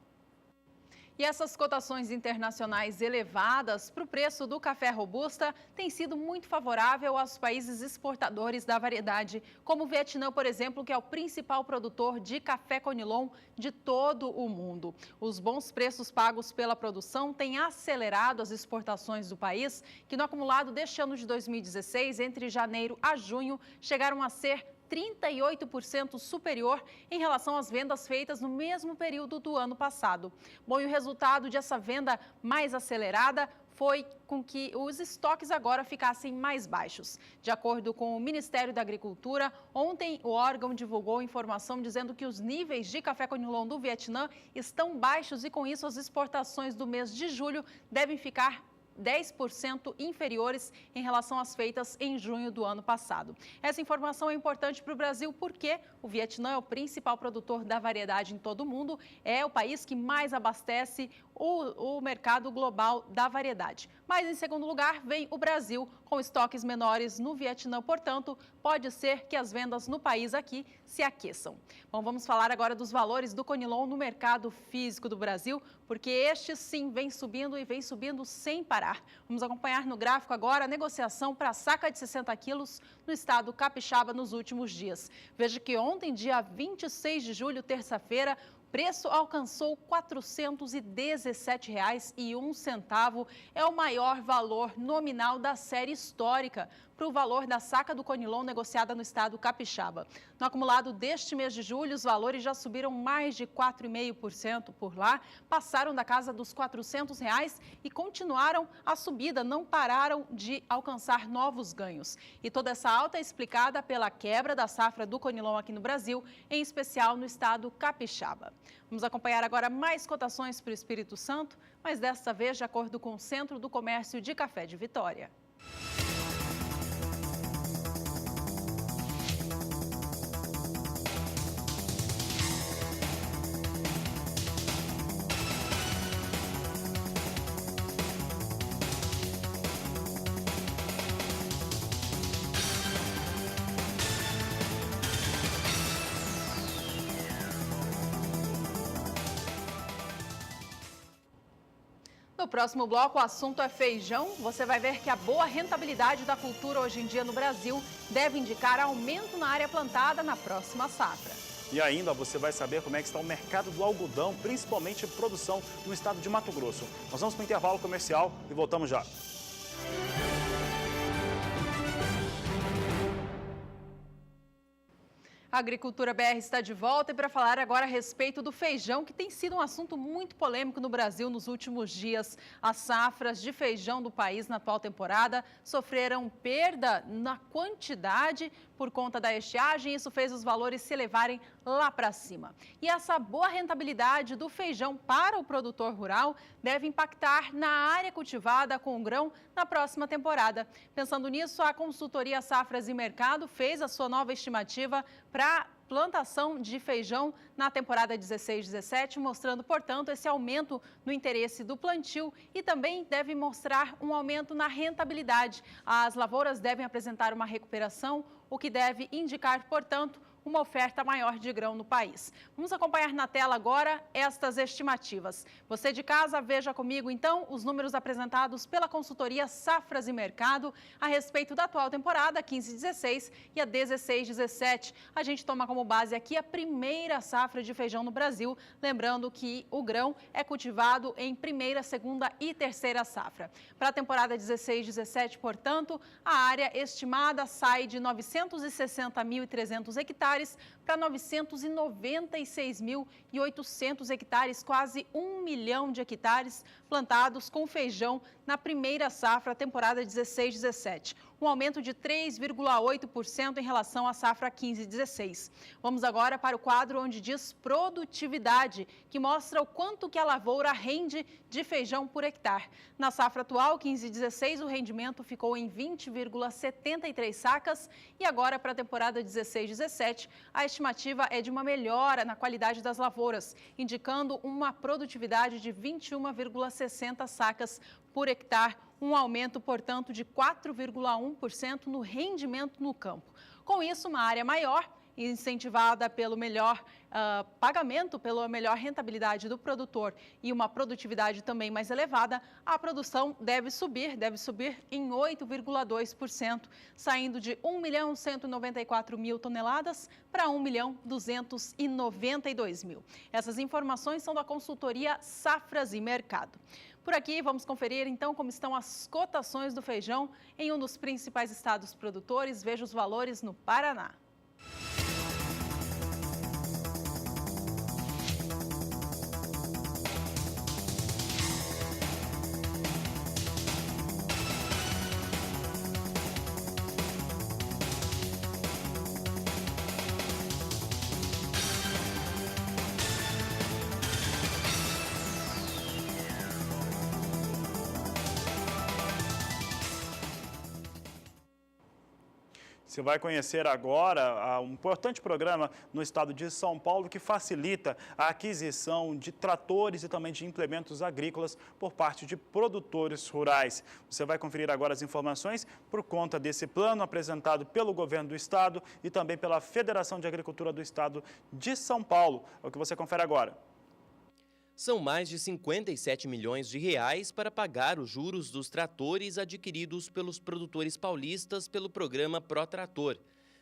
E essas cotações internacionais elevadas para o preço do café robusta têm sido muito favorável aos países exportadores da variedade, como o Vietnã, por exemplo, que é o principal produtor de café Conilon de todo o mundo. Os bons preços pagos pela produção têm acelerado as exportações do país, que no acumulado deste ano de 2016, entre janeiro a junho, chegaram a ser 38% superior em relação às vendas feitas no mesmo período do ano passado. Bom, e o resultado dessa venda mais acelerada foi com que os estoques agora ficassem mais baixos. De acordo com o Ministério da Agricultura, ontem o órgão divulgou informação dizendo que os níveis de café Conilon do Vietnã estão baixos e, com isso, as exportações do mês de julho devem ficar 10% inferiores em relação às feitas em junho do ano passado. Essa informação é importante para o Brasil porque o Vietnã é o principal produtor da variedade em todo o mundo, é o país que mais abastece o mercado global da variedade. Mas, em segundo lugar, vem o Brasil, com estoques menores no Vietnã, portanto, pode ser que as vendas no país aqui se aqueçam. Bom, vamos falar agora dos valores do Conilon no mercado físico do Brasil, porque este sim vem subindo e vem subindo sem parar. Vamos acompanhar no gráfico agora a negociação para a saca de 60 quilos no estado capixaba nos últimos dias. Veja que ontem, dia 26 de julho, terça-feira, o preço alcançou R$ 417,01. É o maior valor nominal da série histórica para o valor da saca do Conilon negociada no estado capixaba. No acumulado deste mês de julho, os valores já subiram mais de 4,5% por lá, passaram da casa dos R$ 400 e continuaram a subida, não pararam de alcançar novos ganhos. E toda essa alta é explicada pela quebra da safra do Conilon aqui no Brasil, em especial no estado capixaba. Vamos acompanhar agora mais cotações para o Espírito Santo, mas desta vez de acordo com o Centro do Comércio de Café de Vitória. No próximo bloco, o assunto é feijão. Você vai ver que a boa rentabilidade da cultura hoje em dia no Brasil deve indicar aumento na área plantada na próxima safra. E ainda você vai saber como é que está o mercado do algodão, principalmente produção no estado de Mato Grosso. Nós vamos para o intervalo comercial e voltamos já. A Agricultura BR está de volta e para falar agora a respeito do feijão, que tem sido um assunto muito polêmico no Brasil nos últimos dias. As safras de feijão do país na atual temporada sofreram perda na quantidade por conta da estiagem. Isso fez os valores se elevarem lá para cima. E essa boa rentabilidade do feijão para o produtor rural deve impactar na área cultivada com o grão na próxima temporada. Pensando nisso, a consultoria Safras e Mercado fez a sua nova estimativa para plantação de feijão na temporada 16-17, mostrando, portanto, esse aumento no interesse do plantio e também deve mostrar um aumento na rentabilidade. As lavouras devem apresentar uma recuperação, o que deve indicar, portanto, uma oferta maior de grão no país. Vamos acompanhar na tela agora estas estimativas. Você de casa, veja comigo então os números apresentados pela consultoria Safras e Mercado a respeito da atual temporada 15-16 e a 16-17. A gente toma como base aqui a primeira safra de feijão no Brasil, lembrando que o grão é cultivado em primeira, segunda e terceira safra. Para a temporada 16-17, portanto, a área estimada sai de 960.300 hectares para 996.800 hectares, quase 1 milhão de hectares plantados com feijão na primeira safra, temporada 16-17. Um aumento de 3,8% em relação à safra 15-16. Vamos agora para o quadro onde diz produtividade, que mostra o quanto que a lavoura rende de feijão por hectare. Na safra atual, 15-16, o rendimento ficou em 20,73 sacas e agora para a temporada 16-17, a estimativa é de uma melhora na qualidade das lavouras, indicando uma produtividade de 21,60 sacas por hectare, um aumento, portanto, de 4,1% no rendimento no campo. Com isso, uma área maior, incentivada pelo melhor pagamento, pela melhor rentabilidade do produtor e uma produtividade também mais elevada, a produção deve subir em 8,2%, saindo de 1.194.000 toneladas para 1.292.000. Essas informações são da consultoria Safras e Mercado. Por aqui, vamos conferir então como estão as cotações do feijão em um dos principais estados produtores. Veja os valores no Paraná. Você vai conhecer agora um importante programa no estado de São Paulo que facilita a aquisição de tratores e também de implementos agrícolas por parte de produtores rurais. Você vai conferir agora as informações por conta desse plano apresentado pelo governo do estado e também pela Federação de Agricultura do Estado de São Paulo. É o que você confere agora. São mais de 57 milhões de reais para pagar os juros dos tratores adquiridos pelos produtores paulistas pelo programa Protrator.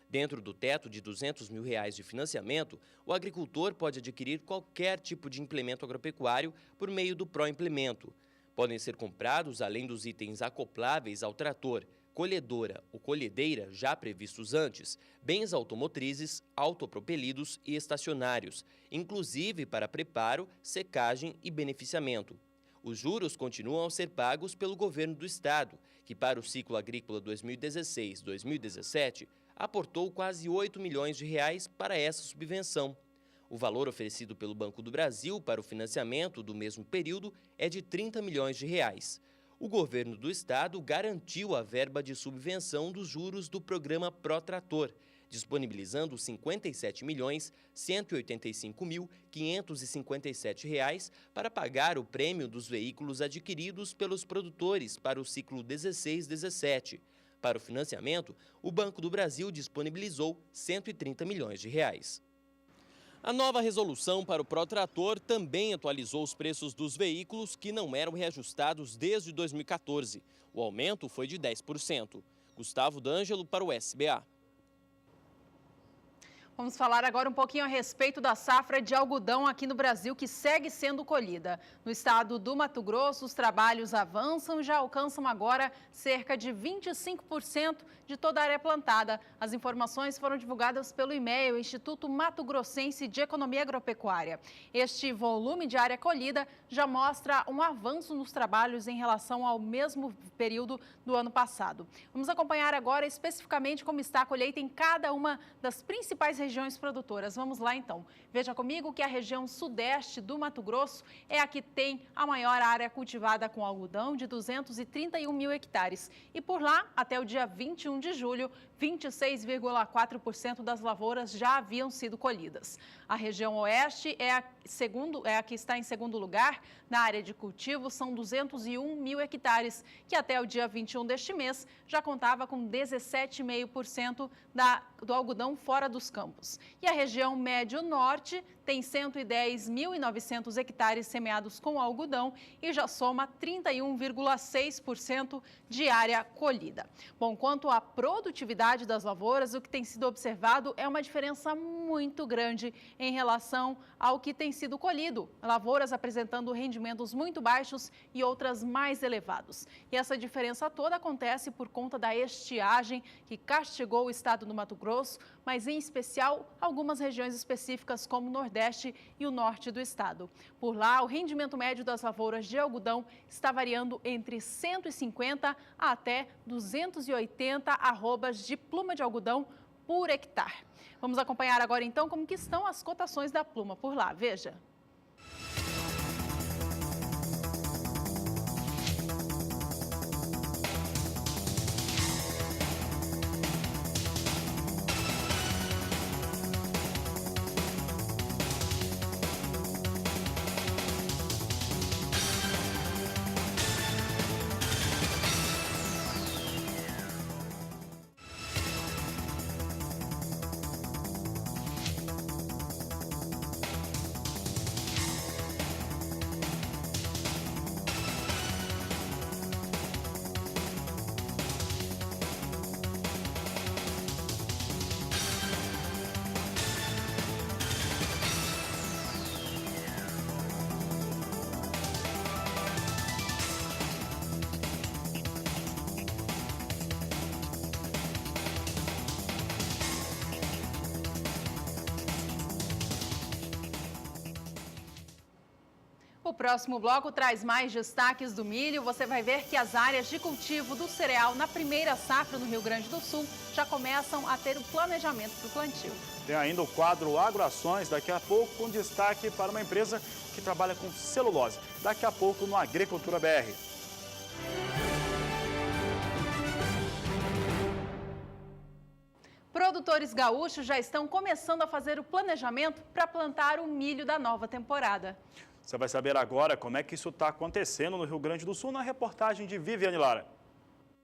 Dentro do teto de R$200 mil de financiamento, o agricultor pode adquirir qualquer tipo de implemento agropecuário por meio do Proimplemento. Podem ser comprados, além dos itens acopláveis ao trator, colhedora ou colhedeira já previstos antes, bens automotrizes, autopropelidos e estacionários, inclusive para preparo, secagem e beneficiamento. Os juros continuam a ser pagos pelo governo do estado, que para o ciclo agrícola 2016-2017 aportou quase R$8 milhões para essa subvenção. O valor oferecido pelo Banco do Brasil para o financiamento do mesmo período é de R$30 milhões. O governo do estado garantiu a verba de subvenção dos juros do programa Protrator, disponibilizando R$ 57.185.557 para pagar o prêmio dos veículos adquiridos pelos produtores para o ciclo 16-17. Para o financiamento, o Banco do Brasil disponibilizou R$ 130 milhões. A nova resolução para o Protrator também atualizou os preços dos veículos que não eram reajustados desde 2014. O aumento foi de 10%. Gustavo D'Angelo para o SBA. Vamos falar agora um pouquinho a respeito da safra de algodão aqui no Brasil, que segue sendo colhida. No estado do Mato Grosso, os trabalhos avançam e já alcançam agora cerca de 25% de toda a área plantada. As informações foram divulgadas pelo IMEA, o Instituto Mato Grossense de Economia Agropecuária. Este volume de área colhida já mostra um avanço nos trabalhos em relação ao mesmo período do ano passado. Vamos acompanhar agora especificamente como está a colheita em cada uma das principais regiões regiões produtoras. Vamos lá então. Veja comigo que a região sudeste do Mato Grosso é a que tem a maior área cultivada com algodão, de 231 mil hectares. E por lá, até o dia 21 de julho, 26,4% das lavouras já haviam sido colhidas. A região oeste é a que está em segundo lugar. Na área de cultivo, são 201 mil hectares, que até o dia 21 deste mês já contava com 17,5% do algodão fora dos campos. E a região médio-norte tem 110.900 hectares semeados com algodão e já soma 31,6% de área colhida. Bom, quanto à produtividade das lavouras, o que tem sido observado é uma diferença muito grande em relação ao que tem sido colhido. Lavouras apresentando rendimentos muito baixos e outras mais elevados. E essa diferença toda acontece por conta da estiagem que castigou o estado do Mato Grosso, mas em especial algumas regiões específicas como o Nordeste e o Norte do estado. Por lá, o rendimento médio das lavouras de algodão está variando entre 150 a até 280 arrobas de pluma de algodão por hectare. Vamos acompanhar agora então como que estão as cotações da pluma por lá. Veja. O próximo bloco traz mais destaques do milho. Você vai ver que as áreas de cultivo do cereal na primeira safra no Rio Grande do Sul já começam a ter o planejamento para o plantio. Tem ainda o quadro Agroações, daqui a pouco, com destaque para uma empresa que trabalha com celulose. Daqui a pouco no Agricultura BR. Produtores gaúchos já estão começando a fazer o planejamento para plantar o milho da nova temporada. Você vai saber agora como é que isso está acontecendo no Rio Grande do Sul na reportagem de Viviane Lara.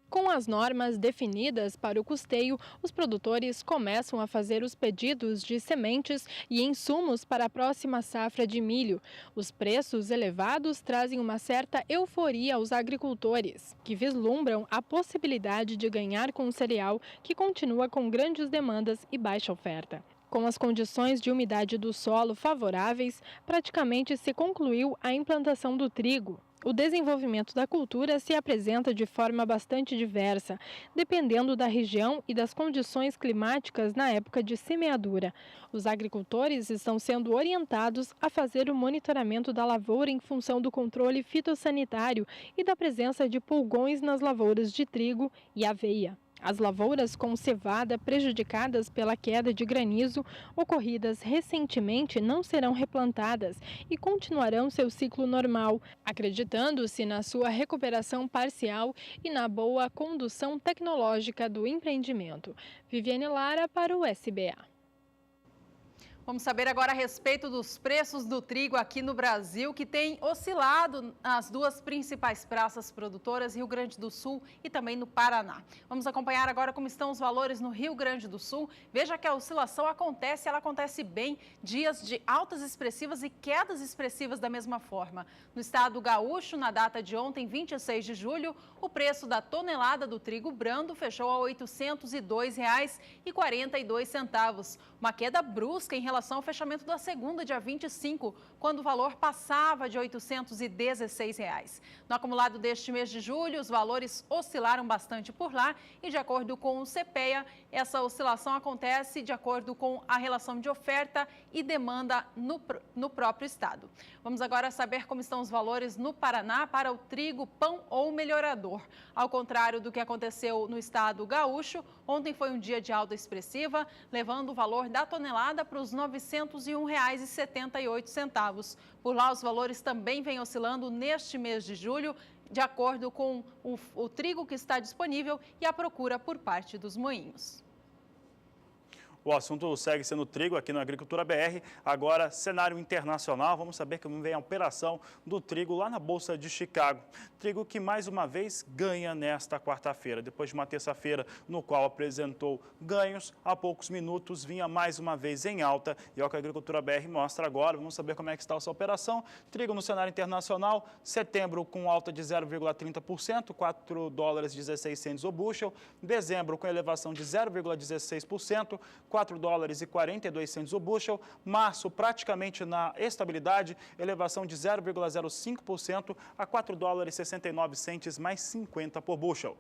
Com as normas definidas para o custeio, os produtores começam a fazer os pedidos de sementes e insumos para a próxima safra de milho. Os preços elevados trazem uma certa euforia aos agricultores, que vislumbram a possibilidade de ganhar com o cereal, que continua com grandes demandas e baixa oferta. Com as condições de umidade do solo favoráveis, praticamente se concluiu a implantação do trigo. O desenvolvimento da cultura se apresenta de forma bastante diversa, dependendo da região e das condições climáticas na época de semeadura. Os agricultores estão sendo orientados a fazer o monitoramento da lavoura em função do controle fitossanitário e da presença de pulgões nas lavouras de trigo e aveia. As lavouras com cevada prejudicadas pela queda de granizo ocorridas recentemente não serão replantadas e continuarão seu ciclo normal, acreditando-se na sua recuperação parcial e na boa condução tecnológica do empreendimento. Viviane Lara para o SBA. Vamos saber agora a respeito dos preços do trigo aqui no Brasil, que tem oscilado nas duas principais praças produtoras, Rio Grande do Sul e também no Paraná. Vamos acompanhar agora como estão os valores no Rio Grande do Sul. Veja que a oscilação acontece, ela acontece bem, dias de altas expressivas e quedas expressivas da mesma forma. No estado gaúcho, na data de ontem, 26 de julho, o preço da tonelada do trigo brando fechou a R$ 802,42, uma queda brusca em relação relação ao fechamento da segunda, dia 25, quando o valor passava de R$ 816. No acumulado deste mês de julho, os valores oscilaram bastante por lá e, de acordo com o CPEA, essa oscilação acontece de acordo com a relação de oferta e demanda no próprio estado. Vamos agora saber como estão os valores no Paraná para o trigo, pão ou melhorador. Ao contrário do que aconteceu no estado gaúcho, ontem foi um dia de alta expressiva, levando o valor da tonelada para os R$ 901,78. Por lá, os valores também vêm oscilando neste mês de julho, de acordo com o trigo que está disponível e a procura por parte dos moinhos. O assunto segue sendo trigo aqui no Agricultura BR. Agora, cenário internacional. Vamos saber como vem a operação do trigo lá na Bolsa de Chicago. Trigo que, mais uma vez, ganha nesta quarta-feira. Depois de uma terça-feira no qual apresentou ganhos, há poucos minutos vinha mais uma vez em alta. E é o que a Agricultura BR mostra agora. Vamos saber como é que está essa operação. Trigo no cenário internacional, setembro com alta de 0,30%, $4,16 o bushel. Dezembro com elevação de 0,16%, $4,42 o bushel. Março praticamente na estabilidade, elevação de 0,05% a $4,69 mais 50 por bushel.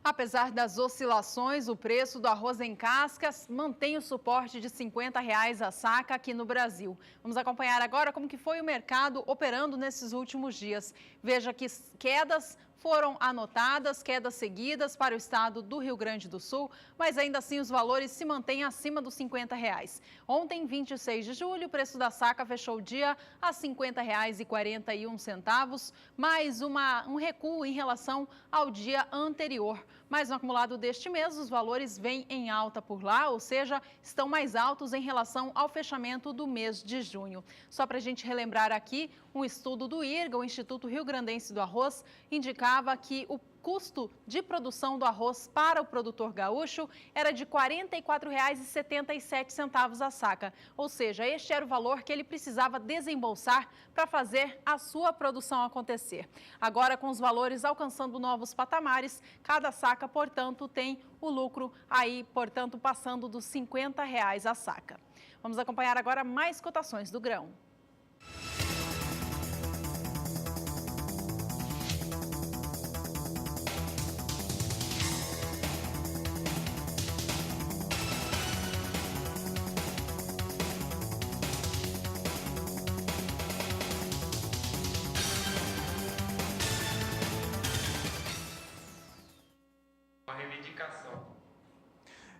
Apesar das oscilações, o preço do arroz em cascas mantém o suporte de R$ 50 a saca aqui no Brasil. Vamos acompanhar agora como que foi o mercado operando nesses últimos dias. Veja que quedas foram anotadas, quedas seguidas para o estado do Rio Grande do Sul, mas ainda assim os valores se mantêm acima dos R$ 50. Ontem, 26 de julho, o preço da saca fechou o dia a R$ 50,41, mais um recuo em relação ao dia anterior. Mas no acumulado deste mês, os valores vêm em alta por lá, ou seja, estão mais altos em relação ao fechamento do mês de junho. Só para a gente relembrar aqui, um estudo do IRGA, o Instituto Rio Grandense do Arroz, indicava que o custo de produção do arroz para o produtor gaúcho era de R$ 44,77 a saca. Ou seja, este era o valor que ele precisava desembolsar para fazer a sua produção acontecer. Agora, com os valores alcançando novos patamares, cada saca, portanto, tem o lucro aí, portanto, passando dos R$ 50 a saca. Vamos acompanhar agora mais cotações do grão.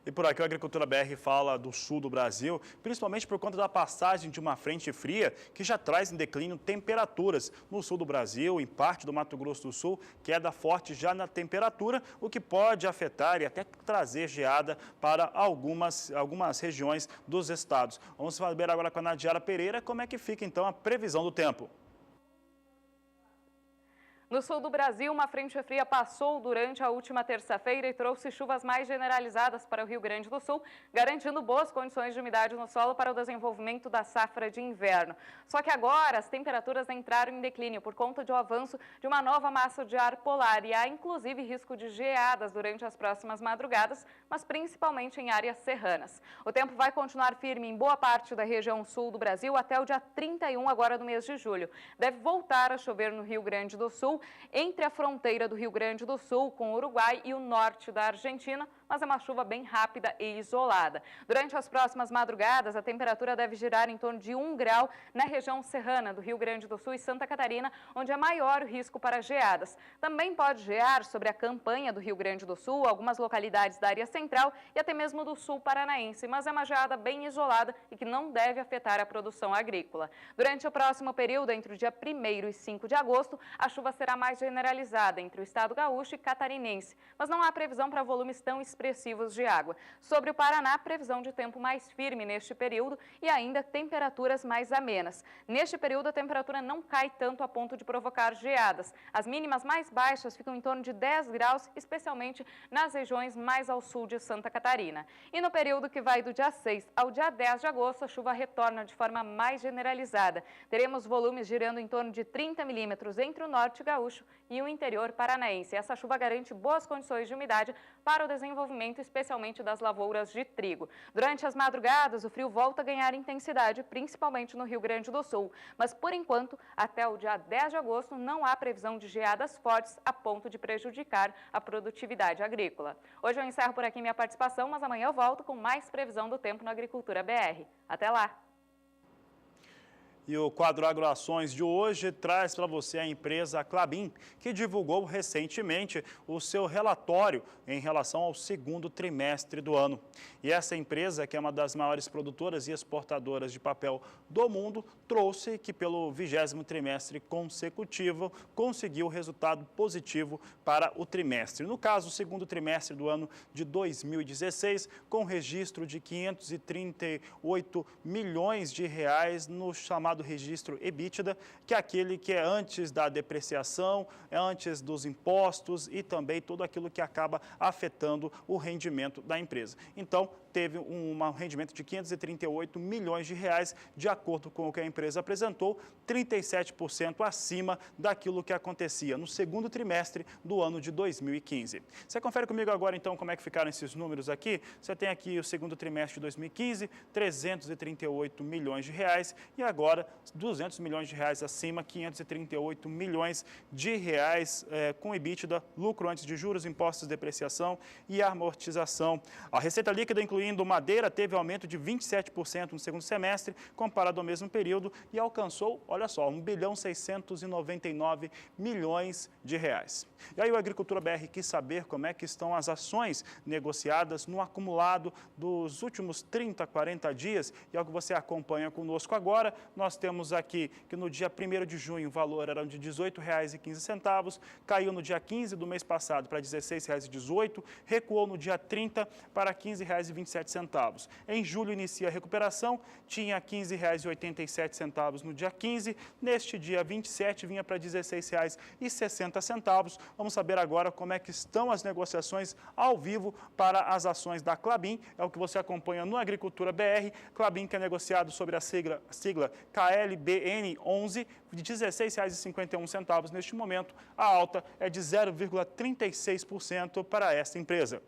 E por aqui a Agricultura BR fala do sul do Brasil, principalmente por conta da passagem de uma frente fria que já traz em declínio temperaturas no sul do Brasil, em parte do Mato Grosso do Sul, queda forte já na temperatura, o que pode afetar e até trazer geada para algumas regiões dos estados. Vamos saber agora com a Nadiara Pereira como é que fica então a previsão do tempo. No sul do Brasil, uma frente fria passou durante a última terça-feira e trouxe chuvas mais generalizadas para o Rio Grande do Sul, garantindo boas condições de umidade no solo para o desenvolvimento da safra de inverno. Só que agora as temperaturas entraram em declínio por conta do avanço de uma nova massa de ar polar e há inclusive risco de geadas durante as próximas madrugadas, mas principalmente em áreas serranas. O tempo vai continuar firme em boa parte da região sul do Brasil até o dia 31 agora do mês de julho. Deve voltar a chover no Rio Grande do Sul, entre a fronteira do Rio Grande do Sul com o Uruguai e o norte da Argentina, mas é uma chuva bem rápida e isolada. Durante as próximas madrugadas, a temperatura deve girar em torno de 1 grau na região serrana do Rio Grande do Sul e Santa Catarina, onde é maior o risco para geadas. Também pode gear sobre a campanha do Rio Grande do Sul, algumas localidades da área central e até mesmo do sul paranaense, mas é uma geada bem isolada e que não deve afetar a produção agrícola. Durante o próximo período, entre o dia 1º e 5 de agosto, a chuva será mais generalizada entre o estado gaúcho e catarinense, mas não há previsão para volumes tão expressivos expressivos de água. Sobre o Paraná, previsão de tempo mais firme neste período e ainda temperaturas mais amenas. Neste período, a temperatura não cai tanto a ponto de provocar geadas. As mínimas mais baixas ficam em torno de 10 graus, especialmente nas regiões mais ao sul de Santa Catarina. E no período que vai do dia 6 ao dia 10 de agosto, a chuva retorna de forma mais generalizada. Teremos volumes girando em torno de 30 milímetros entre o norte gaúcho e o interior paranaense. Essa chuva garante boas condições de umidade para o desenvolvimento, especialmente das lavouras de trigo. Durante as madrugadas, o frio volta a ganhar intensidade, principalmente no Rio Grande do Sul. Mas, por enquanto, até o dia 10 de agosto, não há previsão de geadas fortes a ponto de prejudicar a produtividade agrícola. Hoje eu encerro por aqui minha participação, mas amanhã eu volto com mais previsão do tempo na Agricultura BR. Até lá! E o quadro Agroações de hoje traz para você a empresa Klabin, que divulgou recentemente o seu relatório em relação ao segundo trimestre do ano. E essa empresa, que é uma das maiores produtoras e exportadoras de papel do mundo, trouxe que pelo 20º trimestre consecutivo conseguiu resultado positivo para o trimestre. No caso, o segundo trimestre do ano de 2016, com registro de 538 milhões de reais no chamado registro EBITDA, que é aquele que é antes da depreciação, é antes dos impostos e também tudo aquilo que acaba afetando o rendimento da empresa. Então, teve um rendimento de 538 milhões de reais, de acordo com o que a empresa apresentou, 37% acima daquilo que acontecia no segundo trimestre do ano de 2015. Você confere comigo agora, então, como é que ficaram esses números aqui? Você tem aqui o segundo trimestre de 2015, 338 milhões de reais e agora 200 milhões de reais acima, 538 milhões de reais com EBITDA, lucro antes de juros, impostos, depreciação e amortização. A receita líquida, incluindo madeira, teve aumento de 27% no segundo semestre, comparado ao mesmo período, e alcançou, olha só, 1.699 milhões de reais. E aí o Agricultura BR quis saber como é que estão as ações negociadas no acumulado dos últimos 30, 40 dias, e é o que você acompanha conosco agora. Nós temos aqui que no dia 1º de junho o valor era de R$ 18,15, caiu no dia 15 do mês passado para R$ 16,18, recuou no dia 30 para R$ 15,27. Em julho inicia a recuperação, tinha R$ 15,87 no dia 15, neste dia 27 vinha para R$ 16,60. Vamos saber agora como é que estão as negociações ao vivo para as ações da Klabin, é o que você acompanha no Agricultura BR. Klabin, que é negociado sobre a sigla KLBN 11, de R$ 16,51 neste momento. A alta é de 0,36% para esta empresa.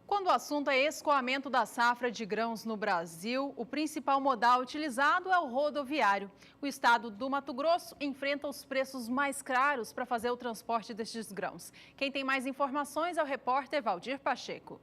Quando o assunto é escoamento da safra de grãos no Brasil, o principal modal utilizado é o rodoviário. O estado do Mato Grosso enfrenta os preços mais caros para fazer o transporte destes grãos. Quem tem mais informações é o repórter Valdir Pacheco.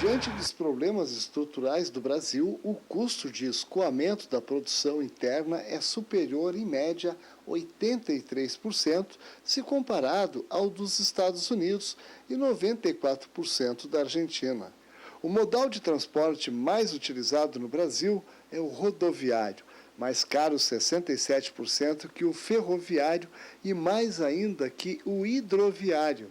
Diante dos problemas estruturais do Brasil, o custo de escoamento da produção interna é superior, em média, 83%, se comparado ao dos Estados Unidos e 94% da Argentina. O modal de transporte mais utilizado no Brasil é o rodoviário, mais caro 67% que o ferroviário e mais ainda que o hidroviário.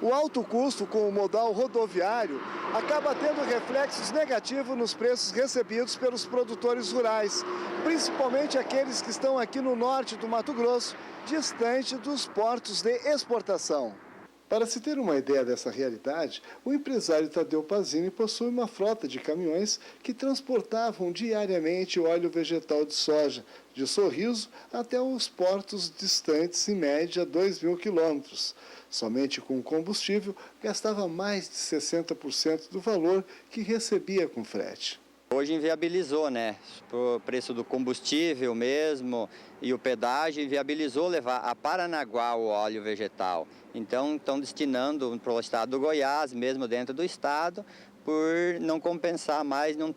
O alto custo com o modal rodoviário acaba tendo reflexos negativos nos preços recebidos pelos produtores rurais, principalmente aqueles que estão aqui no norte do Mato Grosso, distante dos portos de exportação. Para se ter uma ideia dessa realidade, o empresário Tadeu Pazini possui uma frota de caminhões que transportavam diariamente óleo vegetal de soja, de Sorriso até os portos distantes, em média 2.000 quilômetros. Somente com combustível, gastava mais de 60% do valor que recebia com frete. Hoje inviabilizou, né? O preço do combustível mesmo e o pedágio inviabilizou levar a Paranaguá o óleo vegetal. Então, estão destinando para o estado do Goiás, mesmo dentro do estado, por não compensar mais, não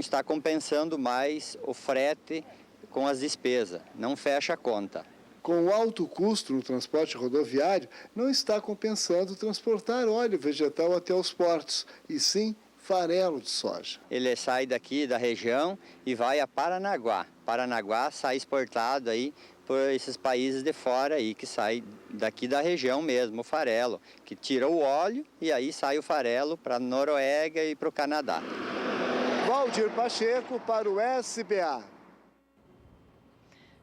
está compensando mais o frete com as despesas, não fecha a conta. Com o alto custo no transporte rodoviário, não está compensando transportar óleo vegetal até os portos, e sim farelo de soja. Ele sai daqui da região e vai a Paranaguá. Paranaguá sai exportado aí por esses países de fora aí, que sai daqui da região mesmo, o farelo, que tira o óleo e aí sai o farelo para a Noruega e para o Canadá. Valdir Pacheco para o SBA.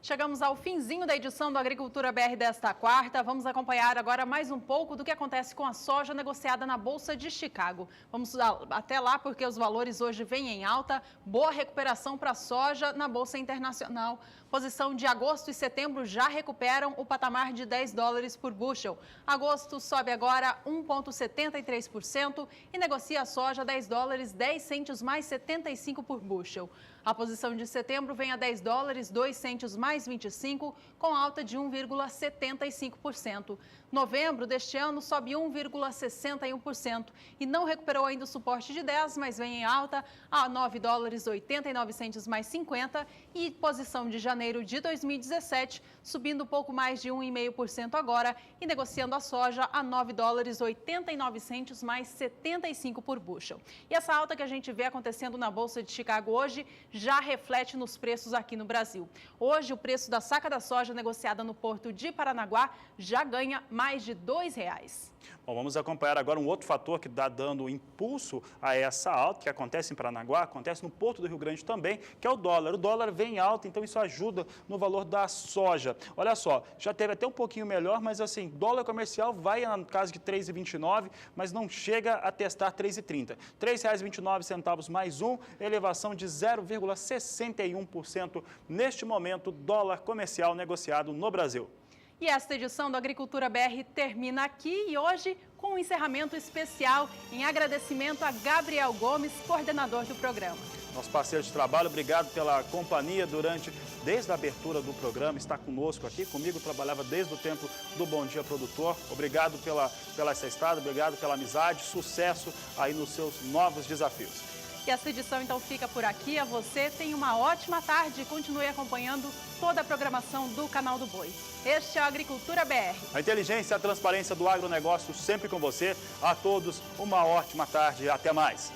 Chegamos ao finzinho da edição do Agricultura BR desta quarta. Vamos acompanhar agora mais um pouco do que acontece com a soja negociada na Bolsa de Chicago. Vamos até lá porque os valores hoje vêm em alta. Boa recuperação para a soja na Bolsa Internacional. Posição de agosto e setembro já recuperam o patamar de 10 dólares por bushel. Agosto sobe agora 1,73% e negocia a soja 10 dólares 10 centes mais 75 por bushel. A posição de setembro vem a 10 dólares 2 centes mais 25, com alta de 1,75%. Novembro deste ano sobe 1,61% e não recuperou ainda o suporte de 10, mas vem em alta a 9 dólares 89 centes mais 50 e posição de janeiro de 2017 subindo um pouco mais de 1,5% agora e negociando a soja a 9 dólares 89 centes mais 75 por bushel. E essa alta que a gente vê acontecendo na Bolsa de Chicago hoje já reflete nos preços aqui no Brasil. Hoje o preço da saca da soja negociada no Porto de Paranaguá já ganha mais de R$ 2,00. Bom, vamos acompanhar agora um outro fator que está dando impulso a essa alta, que acontece em Paranaguá, acontece no Porto do Rio Grande também, que é o dólar. O dólar vem em alta, então isso ajuda no valor da soja. Olha só, já teve até um pouquinho melhor, mas assim, dólar comercial vai na casa de 3,29, mas não chega a testar 3,30. R$ 3,29 mais um, elevação de 0,61% neste momento, dólar comercial negociado no Brasil. E esta edição do Agricultura BR termina aqui e hoje com um encerramento especial em agradecimento a Gabriel Gomes, coordenador do programa. Nosso parceiro de trabalho, obrigado pela companhia desde a abertura do programa, está conosco aqui, comigo trabalhava desde o tempo do Bom Dia Produtor. Obrigado pela essa estada, obrigado pela amizade, sucesso aí nos seus novos desafios. E essa edição então fica por aqui. A você tenha uma ótima tarde e continue acompanhando toda a programação do Canal do Boi. Este é o Agricultura BR. A inteligência e a transparência do agronegócio sempre com você. A todos uma ótima tarde e até mais.